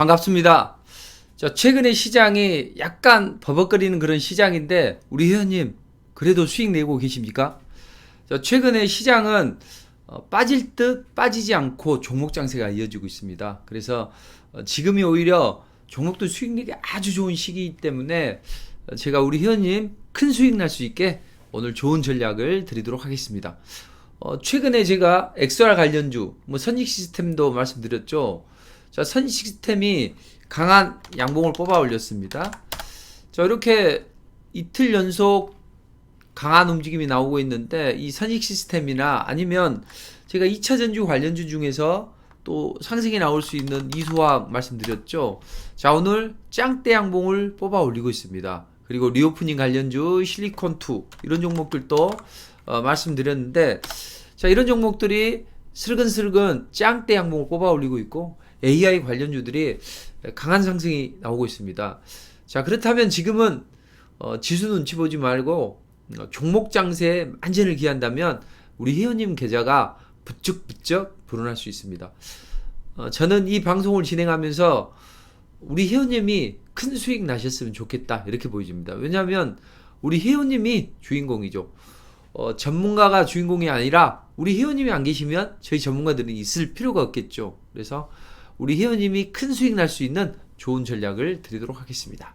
반갑습니다. 최근에 시장이 약간 버벅거리는 그런 시장인데 우리 회원님 그래도 수익 내고 계십니까? 최근에 시장은 빠질 듯 빠지지 않고 종목 장세가 이어지고 있습니다. 그래서 지금이 오히려 종목도 수익 내기 아주 좋은 시기이기 때문에 제가 우리 회원님 큰 수익 날 수 있게 오늘 좋은 전략을 드리도록 하겠습니다. 최근에 제가 XR 관련주, 선익 시스템도 말씀드렸죠. 선익 시스템이 강한 양봉을 뽑아 올렸습니다. 이렇게 이틀 연속 강한 움직임이 나오고 있는데 이 선익 시스템이나 아니면 제가 2차전지 관련주 중에서 또 상승이 나올 수 있는 이수화학 말씀드렸죠. 오늘 짱대 양봉을 뽑아 올리고 있습니다. 그리고 리오프닝 관련주, 실리콘2 이런 종목들도 말씀드렸는데 이런 종목들이 슬근슬근 짱대 양봉을 뽑아 올리고 있고 AI 관련주들이 강한 상승이 나오고 있습니다. 그렇다면 지금은 지수 눈치 보지 말고 종목 장세에 만전을 기한다면 우리 회원님 계좌가 부쩍부쩍 불어날 수 있습니다. 저는 이 방송을 진행하면서 우리 회원님이 큰 수익 나셨으면 좋겠다 이렇게 보여집니다. 왜냐하면 우리 회원님이 주인공이죠. 전문가가 주인공이 아니라 우리 회원님이 안 계시면 저희 전문가들은 있을 필요가 없겠죠. 그래서 우리 회원님이 큰 수익 날 수 있는 좋은 전략을 드리도록 하겠습니다.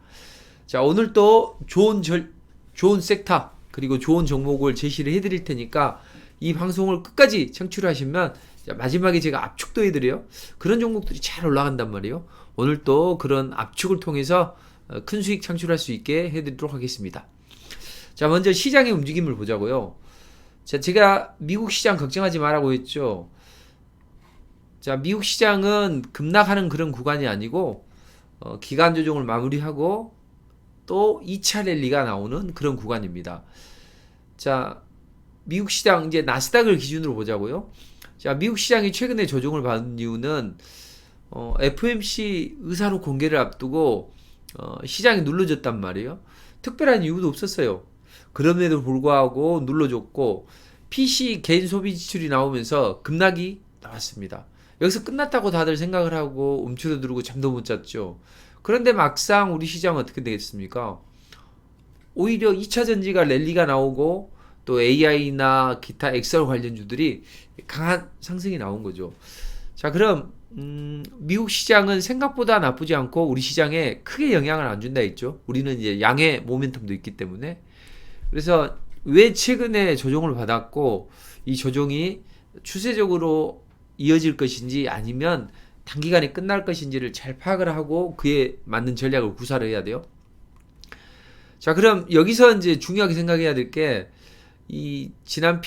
오늘 또 좋은 섹터 그리고 좋은 종목을 제시를 해드릴 테니까 이 방송을 끝까지 청취하시면 마지막에 제가 압축도 해드려요. 그런 종목들이 잘 올라간단 말이에요. 오늘 또 그런 압축을 통해서 큰 수익 창출할 수 있게 해드리도록 하겠습니다. 먼저 시장의 움직임을 보자고요. 제가 미국 시장 걱정하지 말라고 했죠. 미국 시장은 급락하는 그런 구간이 아니고 기간 조정을 마무리하고 또 2차 랠리가 나오는 그런 구간입니다. 미국 시장 이제 나스닥을 기준으로 보자고요. 미국 시장이 최근에 조정을 받은 이유는 FOMC 의사로 공개를 앞두고 시장이 눌러졌단 말이에요. 특별한 이유도 없었어요. 그럼에도 불구하고 눌러줬고 PC 개인 소비 지출이 나오면서 급락이 나왔습니다. 여기서 끝났다고 다들 생각을 하고 움츠러들고 잠도 못 잤죠. 그런데 막상 우리 시장은 어떻게 되겠습니까? 오히려 2차 전지가 랠리가 나오고 또 AI나 기타 XR 관련주들이 강한 상승이 나온 거죠. 그럼 미국 시장은 생각보다 나쁘지 않고 우리 시장에 크게 영향을 안 준다 했죠. 우리는 이제 양의 모멘텀도 있기 때문에. 그래서 왜 최근에 조정을 받았고 이 조정이 추세적으로 이어질 것인지 아니면 단기간에 끝날 것인지를 잘 파악을 하고 그에 맞는 전략을 구사를 해야 돼요. 그럼 여기서 이제 중요하게 생각해야 될 게 이 지난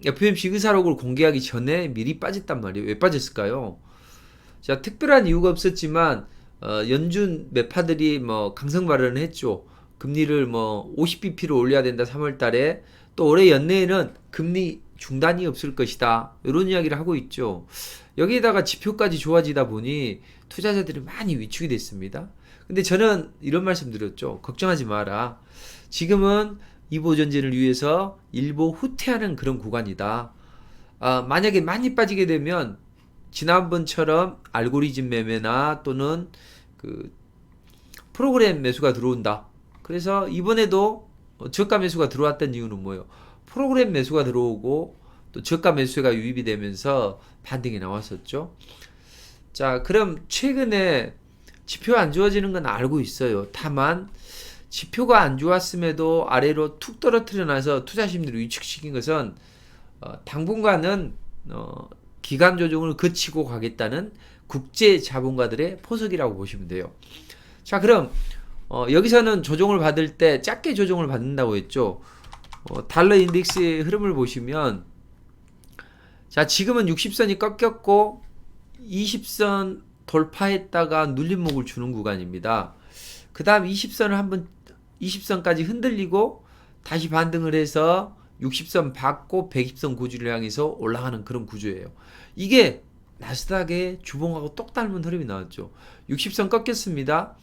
FOMC 의사록을 공개하기 전에 미리 빠졌단 말이에요. 왜 빠졌을까요? 특별한 이유가 없었지만 연준 매파들이 강성 발언을 했죠. 금리를 50bp로 올려야 된다 3월 달에. 또 올해 연내에는 금리 중단이 없을 것이다. 이런 이야기를 하고 있죠. 여기에다가 지표까지 좋아지다 보니 투자자들이 많이 위축이 됐습니다. 근데 저는 이런 말씀 드렸죠. 걱정하지 마라. 지금은 이보 전진을 위해서 일보 후퇴하는 그런 구간이다. 만약에 많이 빠지게 되면 지난번처럼 알고리즘 매매나 또는 그 프로그램 매수가 들어온다. 그래서 이번에도 저가 매수가 들어왔던 이유는 뭐예요? 프로그램 매수가 들어오고 또 저가 매수가 유입이 되면서 반등이 나왔었죠. 그럼 최근에 지표가 안 좋아지는 건 알고 있어요. 다만 지표가 안 좋았음에도 아래로 툭 떨어뜨려 놔서 투자 심리를 위축시킨 것은 당분간은 기간 조정을 거치고 가겠다는 국제 자본가들의 포석이라고 보시면 돼요. 그럼 여기서는 조정을 받을 때 작게 조정을 받는다고 했죠. 달러 인덱스의 흐름을 보시면 지금은 60선이 꺾였고 20선 돌파했다가 눌림목을 주는 구간입니다. 그 다음 20선까지 흔들리고 다시 반등을 해서 60선 받고 120선 구주를 향해서 올라가는 그런 구조예요. 이게 나스닥의 주봉하고 똑 닮은 흐름이 나왔죠. 60선 꺾였습니다.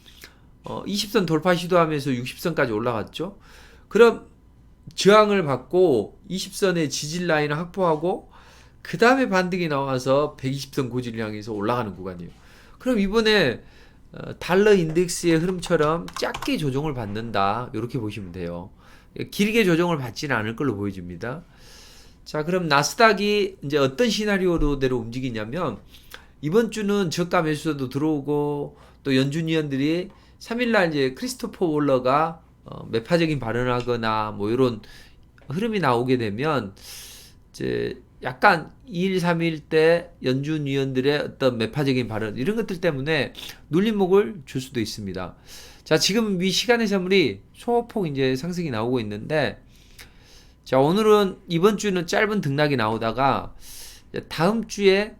20선 돌파 시도하면서 60선까지 올라갔죠. 그럼 저항을 받고 20선의 지지 라인을 확보하고 그 다음에 반등이 나와서 120선 고지를 향해서 올라가는 구간이에요. 그럼 이번에 달러 인덱스의 흐름처럼 작게 조정을 받는다. 이렇게 보시면 돼요. 길게 조정을 받지는 않을 걸로 보여집니다. 자, 그럼 나스닥이 이제 어떤 시나리오대로 움직이냐면 이번 주는 저가 매수도 들어오고 또 연준위원들이 3일날 이제 크리스토퍼 월러가 매파적인 발언을 하거나 뭐 이런 흐름이 나오게 되면 이제 약간 2일, 3일 때 연준 위원들의 어떤 매파적인 발언 이런 것들 때문에 눌림목을 줄 수도 있습니다. 자, 지금 이 시간의 선물이 소폭 이제 상승이 나오고 있는데 자, 오늘은 이번 주는 짧은 등락이 나오다가 다음 주에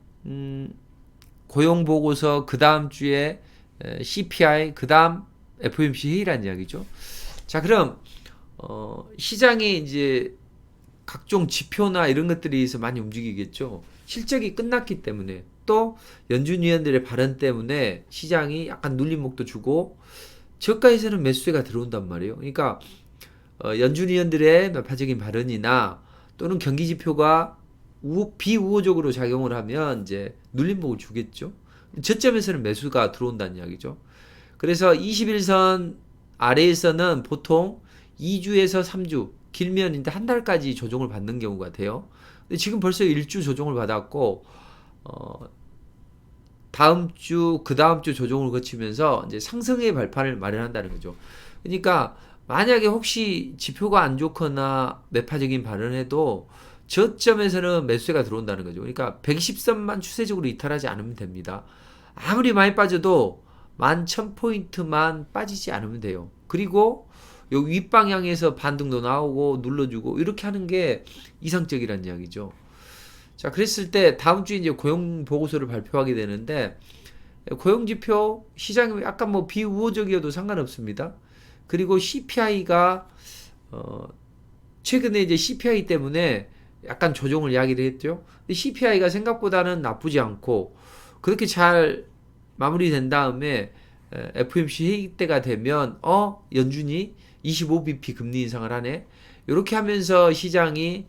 고용 보고서 그 다음 주에 CPI 그 다음 FOMC 회의라는 이야기죠. 자, 그럼 시장이 이제 각종 지표나 이런 것들이 있어 많이 움직이겠죠. 실적이 끝났기 때문에 또 연준 위원들의 발언 때문에 시장이 약간 눌림목도 주고 저가에서는 매수세가 들어온단 말이에요. 그러니까 연준 위원들의 매파적인 발언이나 또는 경기 지표가 비우호적으로 작용을 하면 이제 눌림목을 주겠죠. 저점에서는 매수가 들어온다는 이야기죠. 그래서 21선 아래에서는 보통 2주에서 3주 길면 이제 한 달까지 조정을 받는 경우가 돼요. 근데 지금 벌써 1주 조정을 받았고 다음 주, 그 다음 주 조정을 거치면서 이제 상승의 발판을 마련한다는 거죠. 그러니까 만약에 혹시 지표가 안 좋거나 매파적인 발언해도 저점에서는 매수세가 들어온다는 거죠. 그러니까 110선만 추세적으로 이탈하지 않으면 됩니다. 아무리 많이 빠져도 11,000포인트만 빠지지 않으면 돼요. 그리고 요 윗방향에서 반등도 나오고 눌러주고 이렇게 하는 게 이상적이라는 이야기죠. 자, 그랬을 때 다음 주에 이제 고용 보고서를 발표하게 되는데 고용 지표 시장이 약간 뭐 비우호적이어도 상관없습니다. 그리고 CPI가 최근에 이제 CPI 때문에 약간 조정을 이야기를 했죠. 근데 CPI가 생각보다는 나쁘지 않고 그렇게 잘 마무리된 다음에 FOMC 회의 때가 되면 연준이 25bp 금리 인상을 하네. 이렇게 하면서 시장이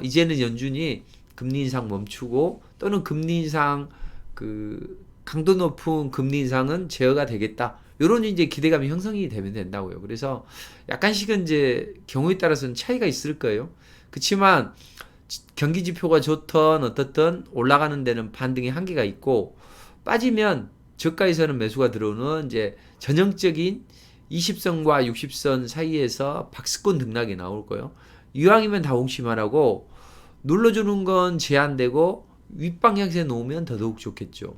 이제는 연준이 금리 인상 멈추고 또는 금리 인상 그 강도 높은 금리 인상은 제어가 되겠다. 이런 이제 기대감이 형성이 되면 된다고요. 그래서 약간씩은 이제 경우에 따라서는 차이가 있을 거예요. 그렇지만 경기 지표가 좋던 어떻든 올라가는 데는 반등의 한계가 있고 빠지면 저가에서는 매수가 들어오는 이제 전형적인 20선과 60선 사이에서 박스권 등락이 나올 거예요. 이왕이면 다 옹심하라고 눌러주는 건 제한되고 윗방향에 놓으면 더더욱 좋겠죠.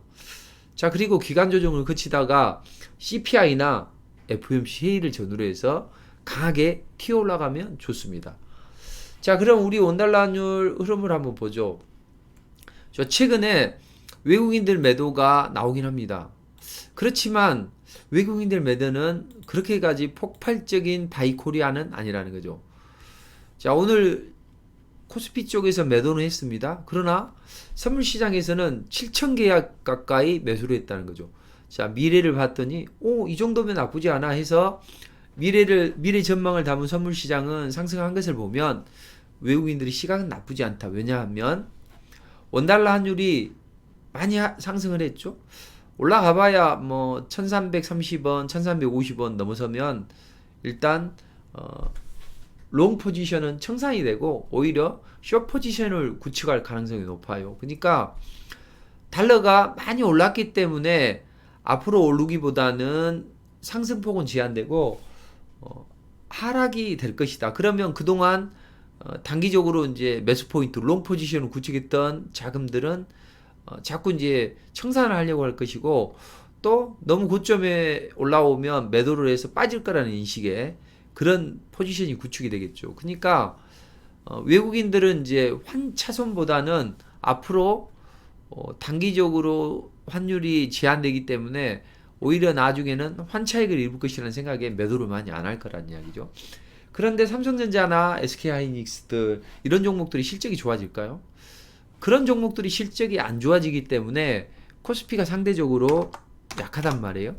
자, 그리고 기간 조정을 거치다가 CPI나 FOMC 회의를 전후로 해서 강하게 튀어 올라가면 좋습니다. 자, 그럼 우리 원달러 환율 흐름을 한번 보죠. 저 최근에 외국인들 매도가 나오긴 합니다. 그렇지만 외국인들 매도는 그렇게까지 폭발적인 바이코리아는 아니라는 거죠. 자, 오늘 코스피 쪽에서 매도는 했습니다. 그러나 선물 시장에서는 7천 계약 가까이 매수를 했다는 거죠. 자, 미래를 봤더니 이 정도면 나쁘지 않아 해서 미래 전망을 담은 선물 시장은 상승한 것을 보면 외국인들의 시각은 나쁘지 않다. 왜냐하면 원달러 환율이 많이 상승을 했죠. 올라가 봐야 뭐 1330원, 1350원 넘어서면 일단 롱 포지션은 청산이 되고 오히려 숏 포지션을 구축할 가능성이 높아요. 그러니까 달러가 많이 올랐기 때문에 앞으로 오르기보다는 상승폭은 제한되고 하락이 될 것이다. 그러면 그동안 단기적으로 이제 매수 포인트, 롱 포지션을 구축했던 자금들은 자꾸 이제 청산을 하려고 할 것이고 또 너무 고점에 올라오면 매도를 해서 빠질 거라는 인식에 그런 포지션이 구축이 되겠죠. 그러니까 외국인들은 이제 환차손보다는 앞으로 단기적으로 환율이 제한되기 때문에 오히려 나중에는 환차익을 입을 것이라는 생각에 매도를 많이 안 할 거라는 이야기죠. 그런데 삼성전자나 SK하이닉스들 이런 종목들이 실적이 좋아질까요? 그런 종목들이 실적이 안 좋아지기 때문에 코스피가 상대적으로 약하단 말이에요.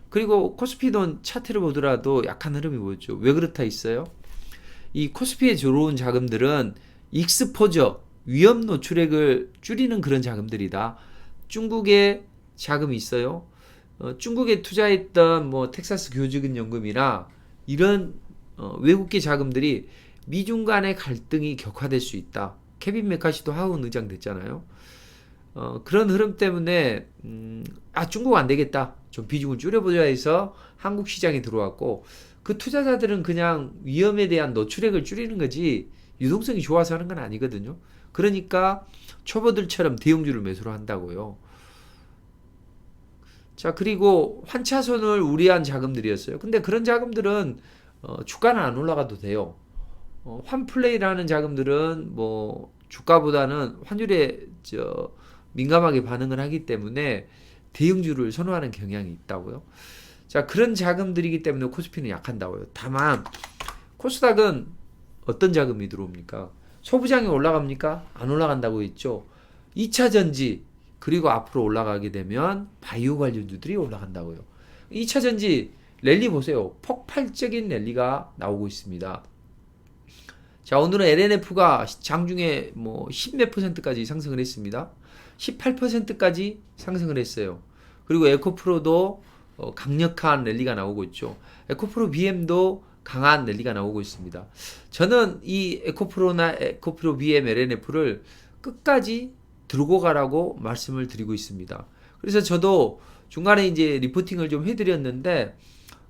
그리고 코스피도 차트를 보더라도 약한 흐름이 보였죠. 왜 그렇다 있어요? 이 코스피에 들어온 자금들은 익스포저, 위험 노출액을 줄이는 그런 자금들이다. 중국의 자금이 있어요. 중국에 투자했던 뭐 텍사스 교직원연금이나 이런 외국계 자금들이 미중 간의 갈등이 격화될 수 있다. 케빈 메카시도 하원 의장 됐잖아요. 그런 흐름 때문에 중국 안 되겠다. 좀 비중을 줄여보자 해서 한국 시장에 들어왔고 그 투자자들은 그냥 위험에 대한 노출액을 줄이는 거지 유동성이 좋아서 하는 건 아니거든요. 그러니까 초보들처럼 대형주를 매수를 한다고요. 자, 그리고 환차손을 우려한 자금들이었어요. 근데 그런 자금들은 주가는 안 올라가도 돼요. 환플레이라는 자금들은 뭐 주가보다는 환율에 민감하게 반응을 하기 때문에 대형주를 선호하는 경향이 있다고요. 자, 그런 자금들이기 때문에 코스피는 약한다고요. 다만 코스닥은 어떤 자금이 들어옵니까? 소부장이 올라갑니까? 안 올라간다고 했죠. 2차 전지 그리고 앞으로 올라가게 되면 바이오 관련주들이 올라간다고요. 2차 전지 랠리 보세요. 폭발적인 랠리가 나오고 있습니다. 자, 오늘은 LNF가 장중에 뭐 10몇 %까지 상승을 했습니다. 18%까지 상승을 했어요. 그리고 에코프로도 강력한 랠리가 나오고 있죠. 에코프로 BM도 강한 랠리가 나오고 있습니다. 저는 이 에코프로나 에코프로 BM LNF를 끝까지 들고 가라고 말씀을 드리고 있습니다. 그래서 저도 중간에 이제 리포팅을 좀 해드렸는데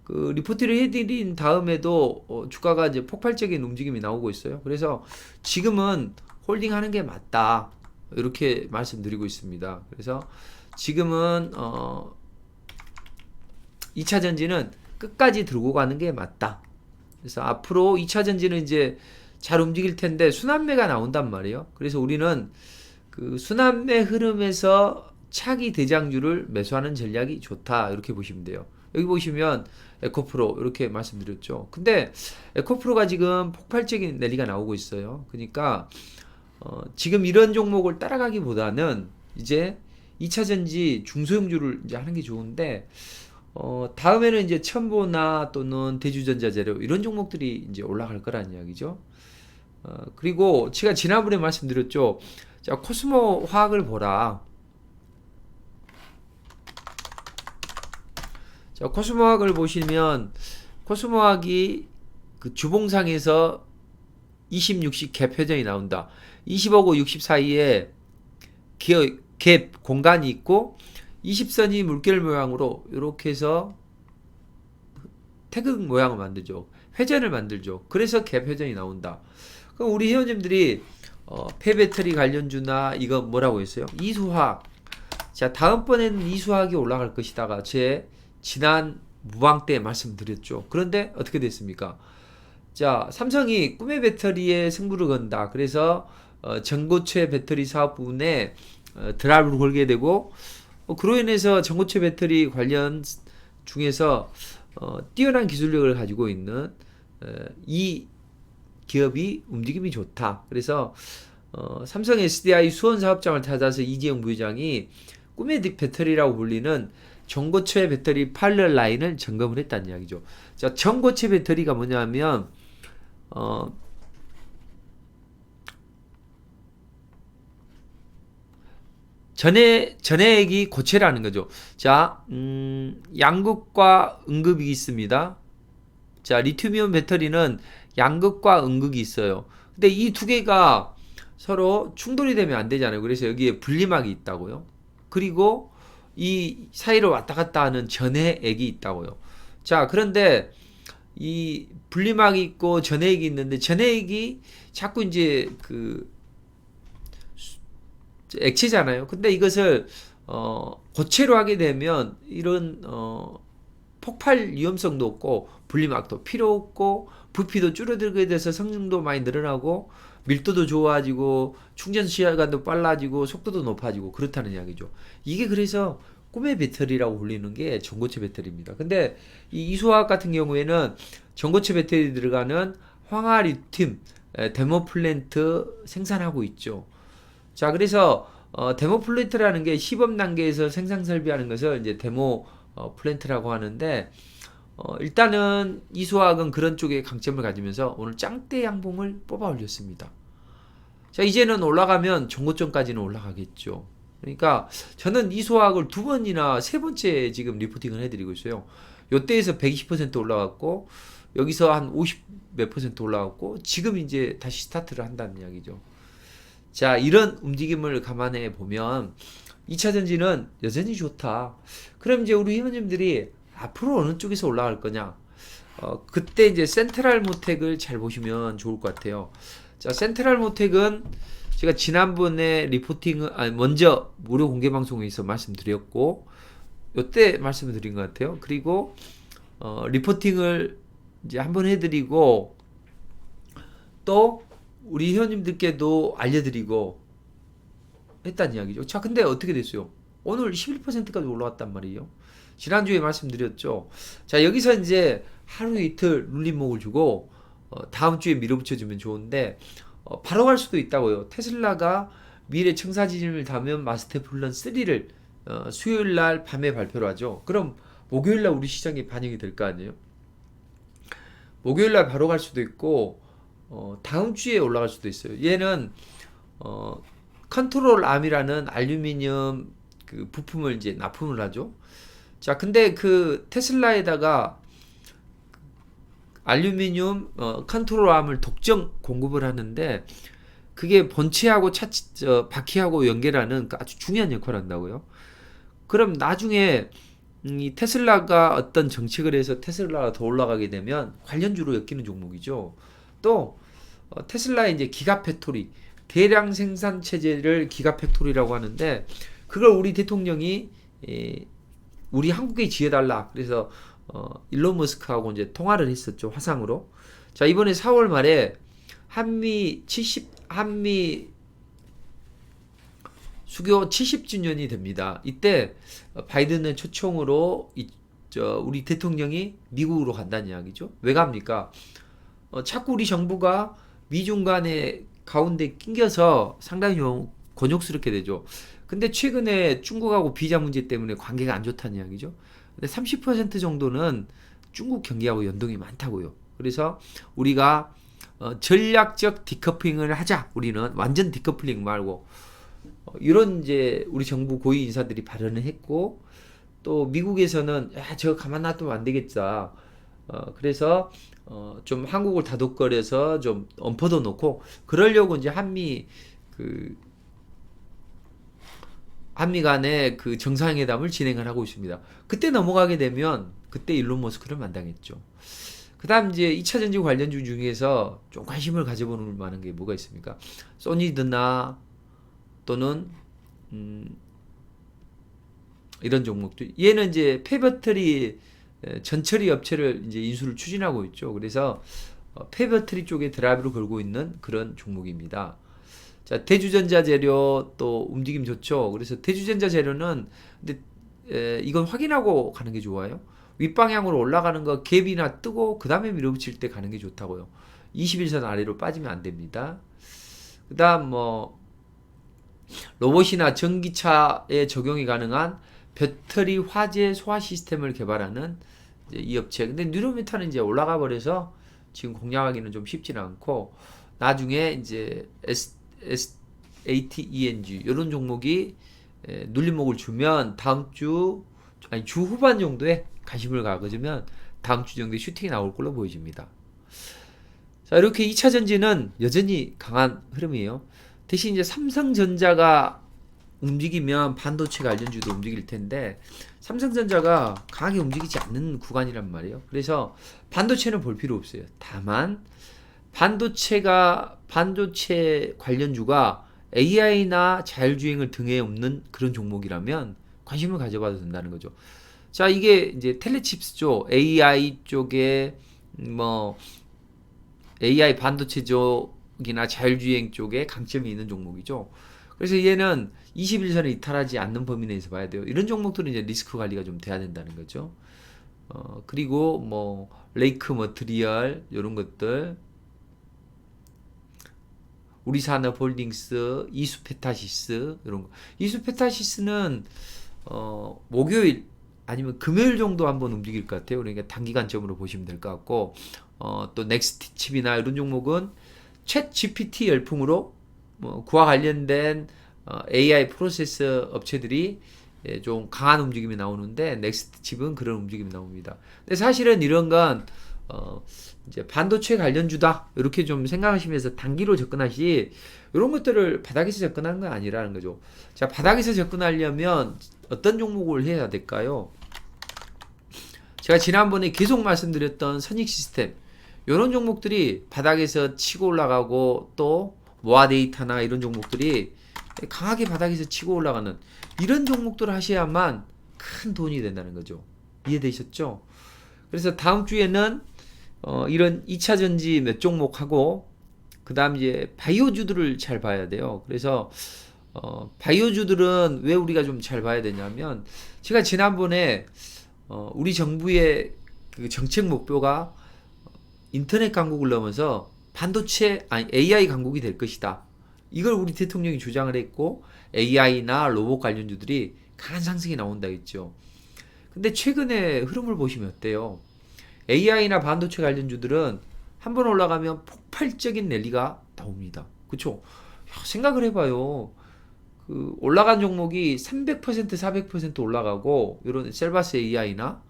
그 리포트를 해드린 다음에도 주가가 이제 폭발적인 움직임이 나오고 있어요. 그래서 지금은 홀딩하는 게 맞다 이렇게 말씀드리고 있습니다. 그래서 지금은 2차 전지는 끝까지 들고 가는 게 맞다. 그래서 앞으로 2차 전지는 이제 잘 움직일 텐데 순환매가 나온단 말이에요. 그래서 우리는 그 순환매 흐름에서 차기 대장주를 매수하는 전략이 좋다 이렇게 보시면 돼요. 여기 보시면 에코프로 이렇게 말씀드렸죠. 근데 에코프로가 지금 폭발적인 랠리가 나오고 있어요. 그러니까 지금 이런 종목을 따라가기보다는 이제 2차 전지 중소형주를 이제 하는 게 좋은데 다음에는 이제 첨보나 또는 대주전자재료 이런 종목들이 이제 올라갈 거라는 이야기죠. 그리고 제가 지난번에 말씀드렸죠. 자, 코스모 화학을 보라. 자, 코스모학을 보시면 코스모학이 그 주봉상에서 20, 60 갭 회전이 나온다. 20하고 60 사이에 갭 공간이 있고 20선이 물결 모양으로 이렇게 해서 태극 모양을 만들죠. 회전을 만들죠. 그래서 갭 회전이 나온다. 그럼 우리 회원님들이 폐배터리 관련주나 이거 뭐라고 했어요? 이수화학. 자, 다음번에는 이수화학이 올라갈 것이다가 제 지난 무방 때 말씀드렸죠. 그런데 어떻게 됐습니까? 자, 삼성이 꿈의 배터리에 승부를 건다. 그래서 전고체 배터리 사업 부분에 드라이브를 걸게 되고 그로 인해서 전고체 배터리 관련 중에서 뛰어난 기술력을 가지고 있는 이 기업이 움직임이 좋다. 그래서 삼성 SDI 수원 사업장을 찾아서 이재용 부회장이 꿈의 배터리라고 불리는 전고체 배터리 팔럴 라인을 점검을 했다는 이야기죠. 자, 전고체 배터리가 뭐냐면 전해액이 고체라는 거죠. 자, 양극과 음극이 있습니다. 자, 리튬이온 배터리는 양극과 음극이 있어요. 근데 이 두 개가 서로 충돌이 되면 안 되잖아요. 그래서 여기에 분리막이 있다고요. 그리고 이 사이로 왔다 갔다 하는 전해액이 있다고요. 자, 그런데 이 분리막이 있고 전해액이 있는데 전해액이 자꾸 이제 그 액체잖아요. 근데 이것을 고체로 하게 되면 이런 폭발 위험성도 없고 분리막도 필요 없고 부피도 줄어들게 돼서 성능도 많이 늘어나고 밀도도 좋아지고 충전 시간도 빨라지고 속도도 높아지고 그렇다는 이야기죠. 이게 그래서 꿈의 배터리라고 불리는 게 전고체 배터리입니다. 근데 이 이수화학 같은 경우에는 전고체 배터리 들어가는 황화 리튬 데모 플랜트 생산하고 있죠. 자, 그래서 데모 플랜트라는 게 시범 단계에서 생산 설비하는 것을 이제 데모 플랜트라고 하는데 일단은 이수화학은 그런 쪽에 강점을 가지면서 오늘 짱대 양봉을 뽑아 올렸습니다. 자, 이제는 올라가면 전고점까지는 올라가겠죠. 그러니까 저는 이 소학을 두 번이나 세 번째 지금 리포팅을 해드리고 있어요. 요때에서 120% 올라갔고 여기서 한 50 몇 퍼센트 올라갔고 지금 이제 다시 스타트를 한다는 이야기죠. 자, 이런 움직임을 감안해 보면 2차 전지는 여전히 좋다. 그럼 이제 우리 회원님들이 앞으로 어느 쪽에서 올라갈 거냐? 그때 이제 센트럴 모텍을 잘 보시면 좋을 것 같아요. 자, 센트럴 모텍은 제가 지난번에 먼저 무료 공개 방송에서 말씀드렸고, 요때 말씀을 드린 것 같아요. 그리고, 리포팅을 이제 한번 해드리고, 또, 우리 회원님들께도 알려드리고, 했다는 이야기죠. 자, 근데 어떻게 됐어요? 오늘 11%까지 올라왔단 말이에요. 지난주에 말씀드렸죠. 자, 여기서 이제 하루 이틀 눌림목을 주고 다음 주에 밀어붙여주면 좋은데 바로 갈 수도 있다고요. 테슬라가 미래 청사진을 담은 마스터플랜 3를 수요일 날 밤에 발표를 하죠. 그럼 목요일 날 우리 시장에 반영이 될 거 아니에요? 목요일 날 바로 갈 수도 있고 다음 주에 올라갈 수도 있어요. 얘는 컨트롤 암이라는 알루미늄 그 부품을 이제 납품을 하죠. 자, 근데 그 테슬라에다가 알루미늄 컨트롤 암을 독점 공급을 하는데 그게 본체하고 바퀴하고 연결하는 아주 중요한 역할을 한다고요. 그럼 나중에 이 테슬라가 어떤 정책을 해서 테슬라가 더 올라가게 되면 관련주로 엮이는 종목이죠. 또 테슬라의 이제 기가팩토리 대량 생산 체제를 기가팩토리라고 하는데 그걸 우리 대통령이 우리 한국에 지어달라. 그래서 일론 머스크하고 이제 통화를 했었죠. 화상으로. 자, 이번에 4월 말에 한미 수교 70주년이 됩니다. 이때 바이든의 초청으로 우리 대통령이 미국으로 간다는 이야기죠. 왜 갑니까? 자꾸 우리 정부가 미중 간의 가운데 낑겨서 상당히 곤욕스럽게 되죠. 근데 최근에 중국하고 비자 문제 때문에 관계가 안 좋다는 이야기죠. 근데 30% 정도는 중국 경기하고 연동이 많다고요. 그래서 우리가 전략적 디커플링을 하자. 우리는 완전 디커플링 말고 이런 이제 우리 정부 고위 인사들이 발언을 했고 또 미국에서는 야, 저거 가만 놔두면 안 되겠다. 그래서 좀 한국을 다독거려서 좀 엉퍼도 놓고 그러려고 이제 한미 간의 그 정상회담을 진행을 하고 있습니다. 그때 넘어가게 되면 그때 일론 머스크를 만당했죠. 그다음 이제 2차 전지 관련주 중에서 좀 관심을 가져보는 만한 게 뭐가 있습니까? 소니드나 또는 이런 종목들. 얘는 이제 폐배터리 전처리 업체를 이제 인수를 추진하고 있죠. 그래서 폐배터리 쪽에 드라이브를 걸고 있는 그런 종목입니다. 자, 대주전자 재료 또 움직임 좋죠. 그래서 대주전자 재료는 근데 이건 확인하고 가는 게 좋아요. 윗방향으로 올라가는 거 갭이나 뜨고 그 다음에 밀어붙일 때 가는 게 좋다고요. 21선 아래로 빠지면 안 됩니다. 그 다음 뭐 로봇이나 전기차에 적용이 가능한 배터리 화재 소화 시스템을 개발하는 이제 이 업체. 근데 뉴로메타는 이제 올라가 버려서 지금 공략하기는 좀 쉽지는 않고 나중에 이제 ATENG 이런 종목이 눌림목을 주면 주 후반 정도에 관심을 가져면 다음 주 정도에 슈팅이 나올 걸로 보여집니다. 자, 이렇게 2차 전지는 여전히 강한 흐름이에요. 대신 이제 삼성전자가 움직이면 반도체 관련주도 움직일 텐데 삼성전자가 강하게 움직이지 않는 구간이란 말이에요. 그래서 반도체는 볼 필요 없어요. 다만 반도체 관련주가 AI나 자율주행을 등에 업는 그런 종목이라면 관심을 가져봐도 된다는 거죠. 자, 이게 이제 텔레칩스죠. AI 쪽에 뭐 AI 반도체 쪽이나 자율주행 쪽에 강점이 있는 종목이죠. 그래서 얘는 21선을 이탈하지 않는 범위 내에서 봐야 돼요. 이런 종목들은 이제 리스크 관리가 좀 돼야 된다는 거죠. 그리고 뭐 레이크 머트리얼 이런 것들, 우리산업홀딩스, 이수페타시스 이런 거. 이수페타시스는 목요일 아니면 금요일 정도 한번 움직일 것 같아요. 그러니까 단기간점으로 보시면 될 것 같고 또 넥스트칩이나 이런 종목은 챗 GPT 열풍으로 그와 관련된 AI 프로세서 업체들이 좀 강한 움직임이 나오는데 넥스트 칩은 그런 움직임이 나옵니다. 근데 사실은 이런 건 이제 반도체 관련주다 이렇게 좀 생각하시면서 단기로 접근하시 이런 것들을 바닥에서 접근하는 건 아니라는 거죠. 자, 바닥에서 접근하려면 어떤 종목을 해야 될까요? 제가 지난번에 계속 말씀드렸던 선익 시스템 이런 종목들이 바닥에서 치고 올라가고 또 모아 데이터나 이런 종목들이 강하게 바닥에서 치고 올라가는 이런 종목들을 하셔야만 큰 돈이 된다는 거죠. 이해되셨죠? 그래서 다음 주에는 이런 2차 전지 몇 종목하고 그 다음 이제 바이오주들을 잘 봐야 돼요. 그래서 바이오주들은 왜 우리가 좀 잘 봐야 되냐면 제가 지난번에 우리 정부의 그 정책 목표가 인터넷 강국을 넘어서 반도체 아니 AI 강국이 될 것이다. 이걸 우리 대통령이 주장을 했고 AI나 로봇 관련주들이 강한 상승이 나온다 했죠. 근데 최근에 흐름을 보시면 어때요? AI나 반도체 관련주들은 한번 올라가면 폭발적인 랠리가 나옵니다. 그쵸? 생각을 해봐요. 그 올라간 종목이 300% 400% 올라가고 이런 셀바스 AI나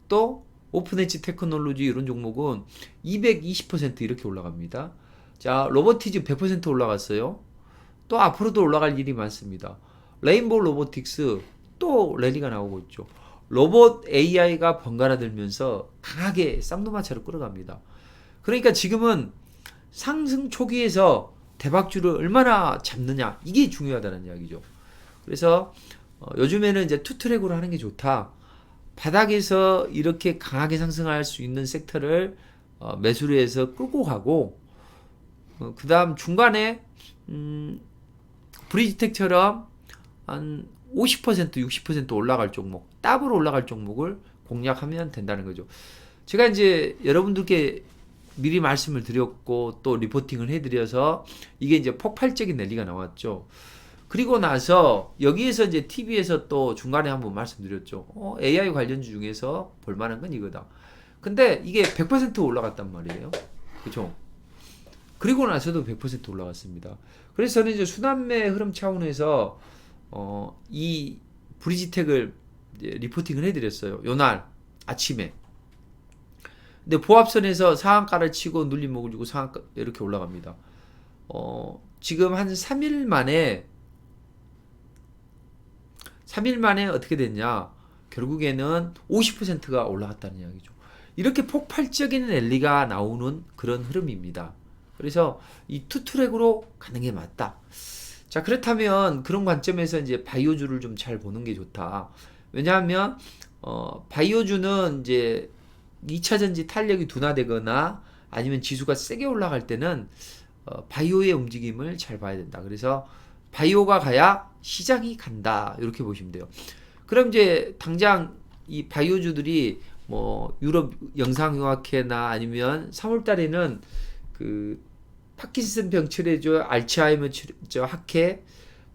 또 오픈엣지 테크놀로지 이런 종목은 220% 이렇게 올라갑니다. 자, 로보티즈 100% 올라갔어요. 또 앞으로도 올라갈 일이 많습니다. 레인보우 로보틱스 또 랠리가 나오고 있죠. 로봇 AI가 번갈아 들면서 강하게 쌍두마차로 끌어갑니다. 그러니까 지금은 상승 초기에서 대박주를 얼마나 잡느냐 이게 중요하다는 이야기죠. 그래서 요즘에는 이제 투트랙으로 하는 게 좋다. 바닥에서 이렇게 강하게 상승할 수 있는 섹터를 매수를 해서 끌고 가고 그 다음 중간에 브리지텍처럼 한 50% 60% 올라갈 종목 더블 올라갈 종목을 공략하면 된다는 거죠. 제가 이제 여러분들께 미리 말씀을 드렸고 또 리포팅을 해드려서 이게 이제 폭발적인 랠리가 나왔죠. 그리고 나서 여기에서 이제 TV에서 또 중간에 한번 말씀드렸죠. AI 관련주 중에서 볼만한 건 이거다. 근데 이게 100% 올라갔단 말이에요. 그죠? 그리고 나서도 100% 올라갔습니다. 그래서 저는 이제 순환매 흐름 차원에서 이 브리지텍을 리포팅을 해드렸어요. 요날 아침에. 근데 보합선에서 상한가를 치고 눌림목을 주고 상한가 이렇게 올라갑니다. 지금 한 3일 만에 어떻게 됐냐? 결국에는 50%가 올라갔다는 이야기죠. 이렇게 폭발적인 랠리가 나오는 그런 흐름입니다. 그래서 이 투트랙으로 가는 게 맞다. 자, 그렇다면 그런 관점에서 이제 바이오주를 좀 잘 보는 게 좋다. 왜냐하면 바이오주는 이제 2차 전지 탄력이 둔화되거나 아니면 지수가 세게 올라갈 때는 바이오의 움직임을 잘 봐야 된다. 그래서 바이오가 가야 시장이 간다. 이렇게 보시면 돼요. 그럼 이제 당장 이 바이오주들이 뭐 유럽 영상의학회나 아니면 3월 달에는 그 파킨슨병 치료제, 알츠하이머 치료제 학회,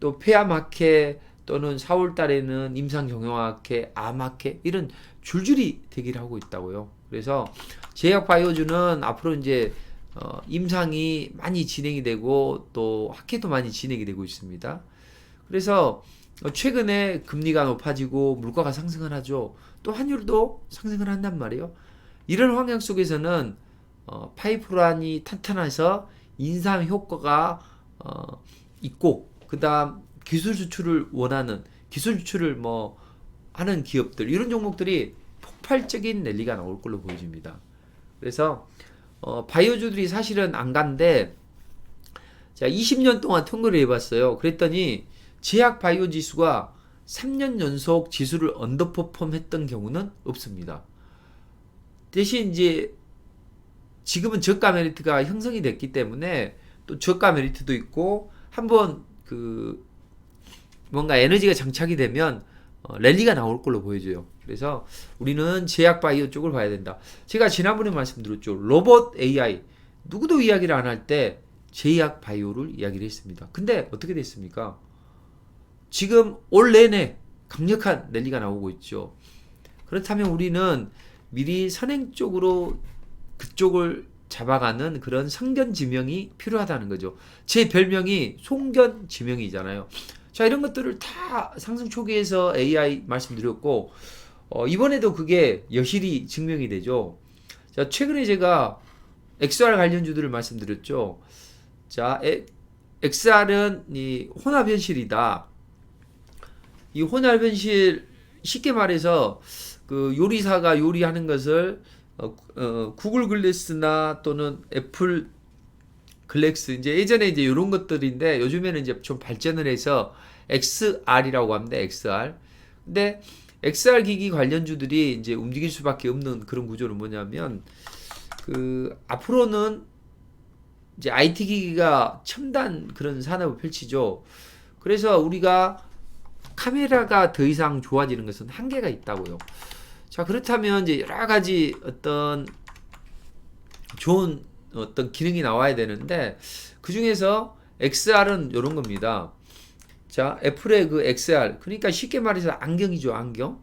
또 폐암학회 또는 4월 달에는 임상경영학회, 암학회 이런 줄줄이 대기를 하고 있다고요. 그래서 제약바이오주는 앞으로 이제 임상이 많이 진행이 되고 또 학회도 많이 진행이 되고 있습니다. 그래서 최근에 금리가 높아지고 물가가 상승을 하죠. 또 환율도 상승을 한단 말이에요. 이런 환경 속에서는 파이프라인이 탄탄해서 인상 효과가 있고 그 다음 기술 수출을 원하는 기술 수출을 뭐 하는 기업들 이런 종목들이 폭발적인 랠리가 나올 걸로 보여집니다. 그래서 바이오주들이 사실은 안 간데 자 20년 동안 통계를 해봤어요. 그랬더니 제약 바이오 지수가 3년 연속 지수를 언더퍼폼 했던 경우는 없습니다. 대신 이제 지금은 저가 메리트가 형성이 됐기 때문에 또 저가 메리트도 있고 한번 그 뭔가 에너지가 정착이 되면 랠리가 나올 걸로 보여져요. 그래서 우리는 제약 바이오 쪽을 봐야 된다. 제가 지난번에 말씀드렸죠. 로봇 AI 누구도 이야기를 안 할 때 제약 바이오를 이야기를 했습니다. 근데 어떻게 됐습니까? 지금 올 내내 강력한 랠리가 나오고 있죠. 그렇다면 우리는 미리 선행 쪽으로 그쪽을 잡아가는 그런 성견지명이 필요하다는 거죠. 제 별명이 송견지명이잖아요. 자, 이런 것들을 다 상승 초기에서 AI 말씀드렸고, 이번에도 그게 여실히 증명이 되죠. 자, 최근에 제가 XR 관련주들을 말씀드렸죠. 자, XR은 이 혼합 현실이다. 이 혼합 현실, 쉽게 말해서 그 요리사가 요리하는 것을 구글 글래스나 또는 애플 글래스, 이제 예전에 이제 이런 것들인데 요즘에는 이제 좀 발전을 해서 XR이라고 합니다. XR. 근데 XR 기기 관련주들이 이제 움직일 수밖에 없는 그런 구조는 뭐냐면, 그 앞으로는 이제 IT 기기가 첨단 그런 산업을 펼치죠. 그래서 우리가 카메라가 더 이상 좋아지는 것은 한계가 있다고요. 자, 그렇다면 이제 여러 가지 어떤 좋은 어떤 기능이 나와야 되는데, 그 중에서 XR은 이런 겁니다. 자, 애플의 그 XR, 그러니까 쉽게 말해서 안경이죠, 안경.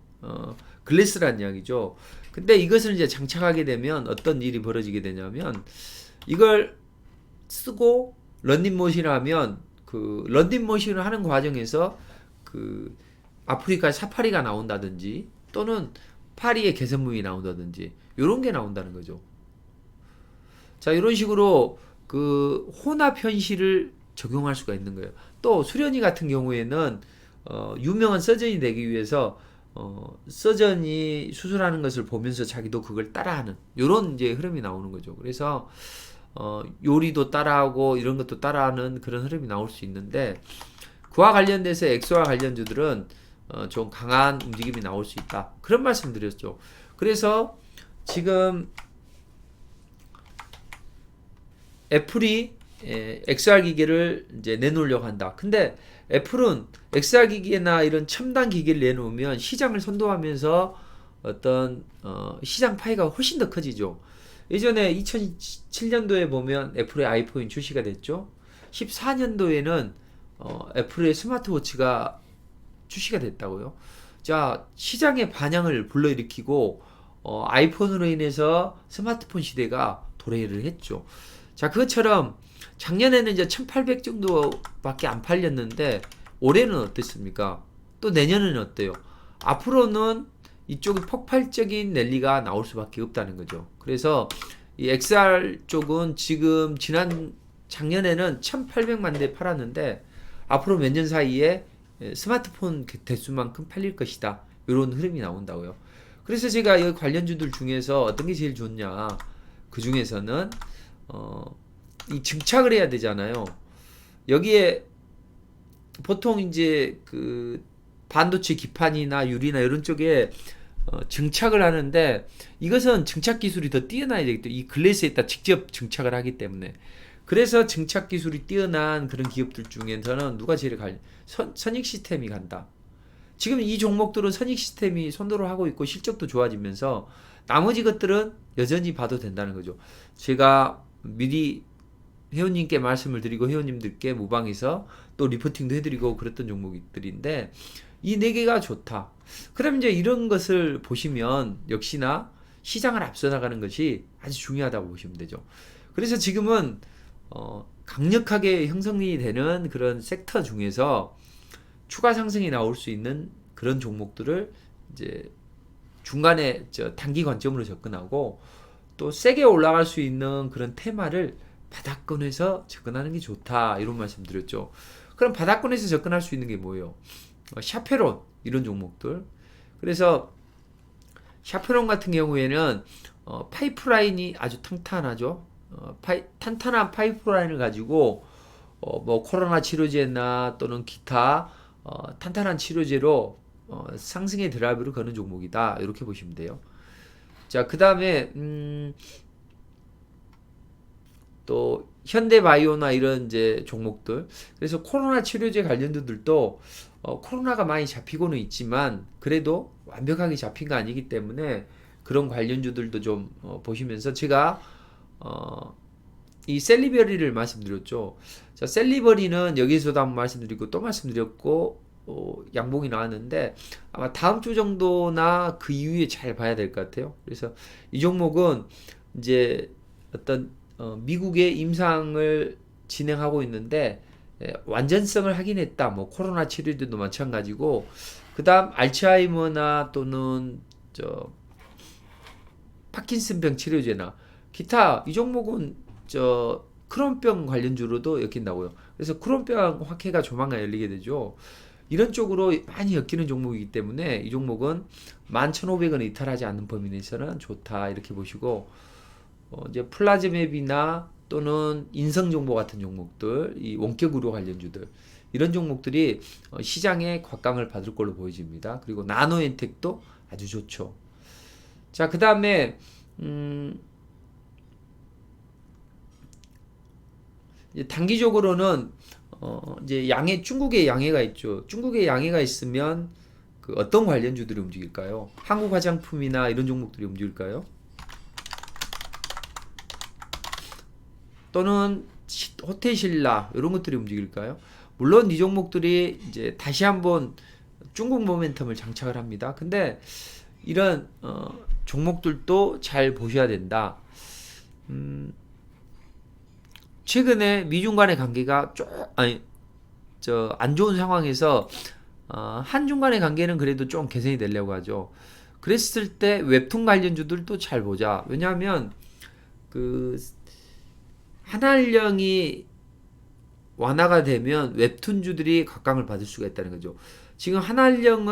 글래스란 이야기죠. 근데 이것을 이제 장착하게 되면 어떤 일이 벌어지게 되냐면, 이걸 쓰고 런닝머신을 하면, 그 런닝머신을 하는 과정에서 그 아프리카 사파리가 나온다든지 또는 파리의 개선문이 나온다든지 이런 게 나온다는 거죠. 자, 이런 식으로 그 혼합 현실을 적용할 수가 있는 거예요. 또 수련이 같은 경우에는 유명한 서전이 되기 위해서 서전이 수술하는 것을 보면서 자기도 그걸 따라하는 이런 이제 흐름이 나오는 거죠. 그래서 요리도 따라하고 이런 것도 따라하는 그런 흐름이 나올 수 있는데, 그와 관련돼서 엑소와 관련주들은 좀 강한 움직임이 나올 수 있다. 그런 말씀 드렸죠. 그래서 지금 애플이 XR 기계를 이제 내놓으려고 한다. 근데 애플은 XR 기계나 이런 첨단 기계를 내놓으면 시장을 선도하면서 어떤 시장 파이가 훨씬 더 커지죠. 예전에 2007년도에 보면 애플의 아이폰이 출시가 됐죠. 14년도에는 애플의 스마트워치가 출시가 됐다고요. 자, 시장의 반향을 불러일으키고 아이폰으로 인해서 스마트폰 시대가 도래를 했죠. 자, 그것처럼 작년에는 이제 1800 정도밖에 안 팔렸는데 올해는 어땠습니까? 또 내년은 어때요? 앞으로는 이쪽이 폭발적인 랠리가 나올 수밖에 없다는 거죠. 그래서 이 XR 쪽은 지금 작년에는 1800만 대 팔았는데 앞으로 몇 년 사이에 스마트폰 대수만큼 팔릴 것이다. 이런 흐름이 나온다고요. 그래서 제가 이 관련주들 중에서 어떤 게 제일 좋냐? 그 중에서는 이 증착을 해야 되잖아요. 여기에 보통 이제 그 반도체 기판이나 유리나 이런 쪽에 증착을 하는데, 이것은 증착 기술이 더 뛰어나야 되겠죠. 이 글래스에다 직접 증착을 하기 때문에. 그래서 증착 기술이 뛰어난 그런 기업들 중에서는 누가 제일 선익 시스템이 간다. 지금 이 종목들은 선익 시스템이 선도를 하고 있고 실적도 좋아지면서 나머지 것들은 여전히 봐도 된다는 거죠. 제가 미리 회원님께 말씀을 드리고 회원님들께 무방에서 또 리포팅도 해드리고 그랬던 종목들인데, 이 네 개가 좋다. 그럼 이제 이런 것을 보시면 역시나 시장을 앞서 나가는 것이 아주 중요하다고 보시면 되죠. 그래서 지금은 강력하게 형성이 되는 그런 섹터 중에서 추가 상승이 나올 수 있는 그런 종목들을 이제 중간에 단기 관점으로 접근하고, 또 세게 올라갈 수 있는 그런 테마를 바닥권에서 접근하는 게 좋다, 이런 말씀 드렸죠. 그럼 바닥권에서 접근할 수 있는 게 뭐예요? 샤페론, 이런 종목들. 그래서 샤페론 같은 경우에는 파이프라인이 아주 탄탄하죠. 탄탄한 파이프라인을 가지고 뭐 코로나 치료제나 또는 기타 탄탄한 치료제로 상승의 드라이브를 거는 종목이다, 이렇게 보시면 돼요. 자, 그 다음에 또 현대바이오나 이런 이제 종목들. 그래서 코로나 치료제 관련주들도 코로나가 많이 잡히고는 있지만 그래도 완벽하게 잡힌 거 아니기 때문에 그런 관련주들도 좀 보시면서, 제가 이 셀리버리를 말씀드렸죠. 자, 셀리버리는 여기서도 한번 말씀드리고 또 말씀드렸고 양봉이 나왔는데 아마 다음 주 정도나 그 이후에 잘 봐야 될 것 같아요. 그래서 이 종목은 이제 어떤 미국의 임상을 진행하고 있는데, 완전성을 확인했다. 뭐 코로나 치료제도 마찬가지고, 그다음 알츠하이머나 또는 파킨슨병 치료제나 기타 이 종목은 크론병 관련주로도 엮인다고요. 그래서 크론병 확해가 조만간 열리게 되죠. 이런 쪽으로 많이 엮이는 종목이기 때문에 이 종목은 11,500원 이탈하지 않는 범위 내에서는 좋다 이렇게 보시고, 이제 플라즈맵이나 또는 인성정보 같은 종목들, 이 원격 의료 관련주들 이런 종목들이 시장에 곽강을 받을 걸로 보여집니다. 그리고 나노엔텍도 아주 좋죠. 자, 그 다음에 단기적으로는 이제 중국의 양해가 있죠. 중국의 양해가 있으면 그 어떤 관련주들이 움직일까요? 한국 화장품이나 이런 종목들이 움직일까요? 또는 호텔신라 이런 것들이 움직일까요? 물론 이 종목들이 이제 다시 한번 중국 모멘텀을 장착을 합니다. 근데 이런 종목들도 잘 보셔야 된다. 최근에 미중 간의 관계가 안 좋은 상황에서 한중 간의 관계는 그래도 좀 개선이 되려고 하죠. 그랬을 때 웹툰 관련주들도 잘 보자. 왜냐하면 그 한한령이 완화가 되면 웹툰주들이 각광을 받을 수가 있다는 거죠. 지금 한한령이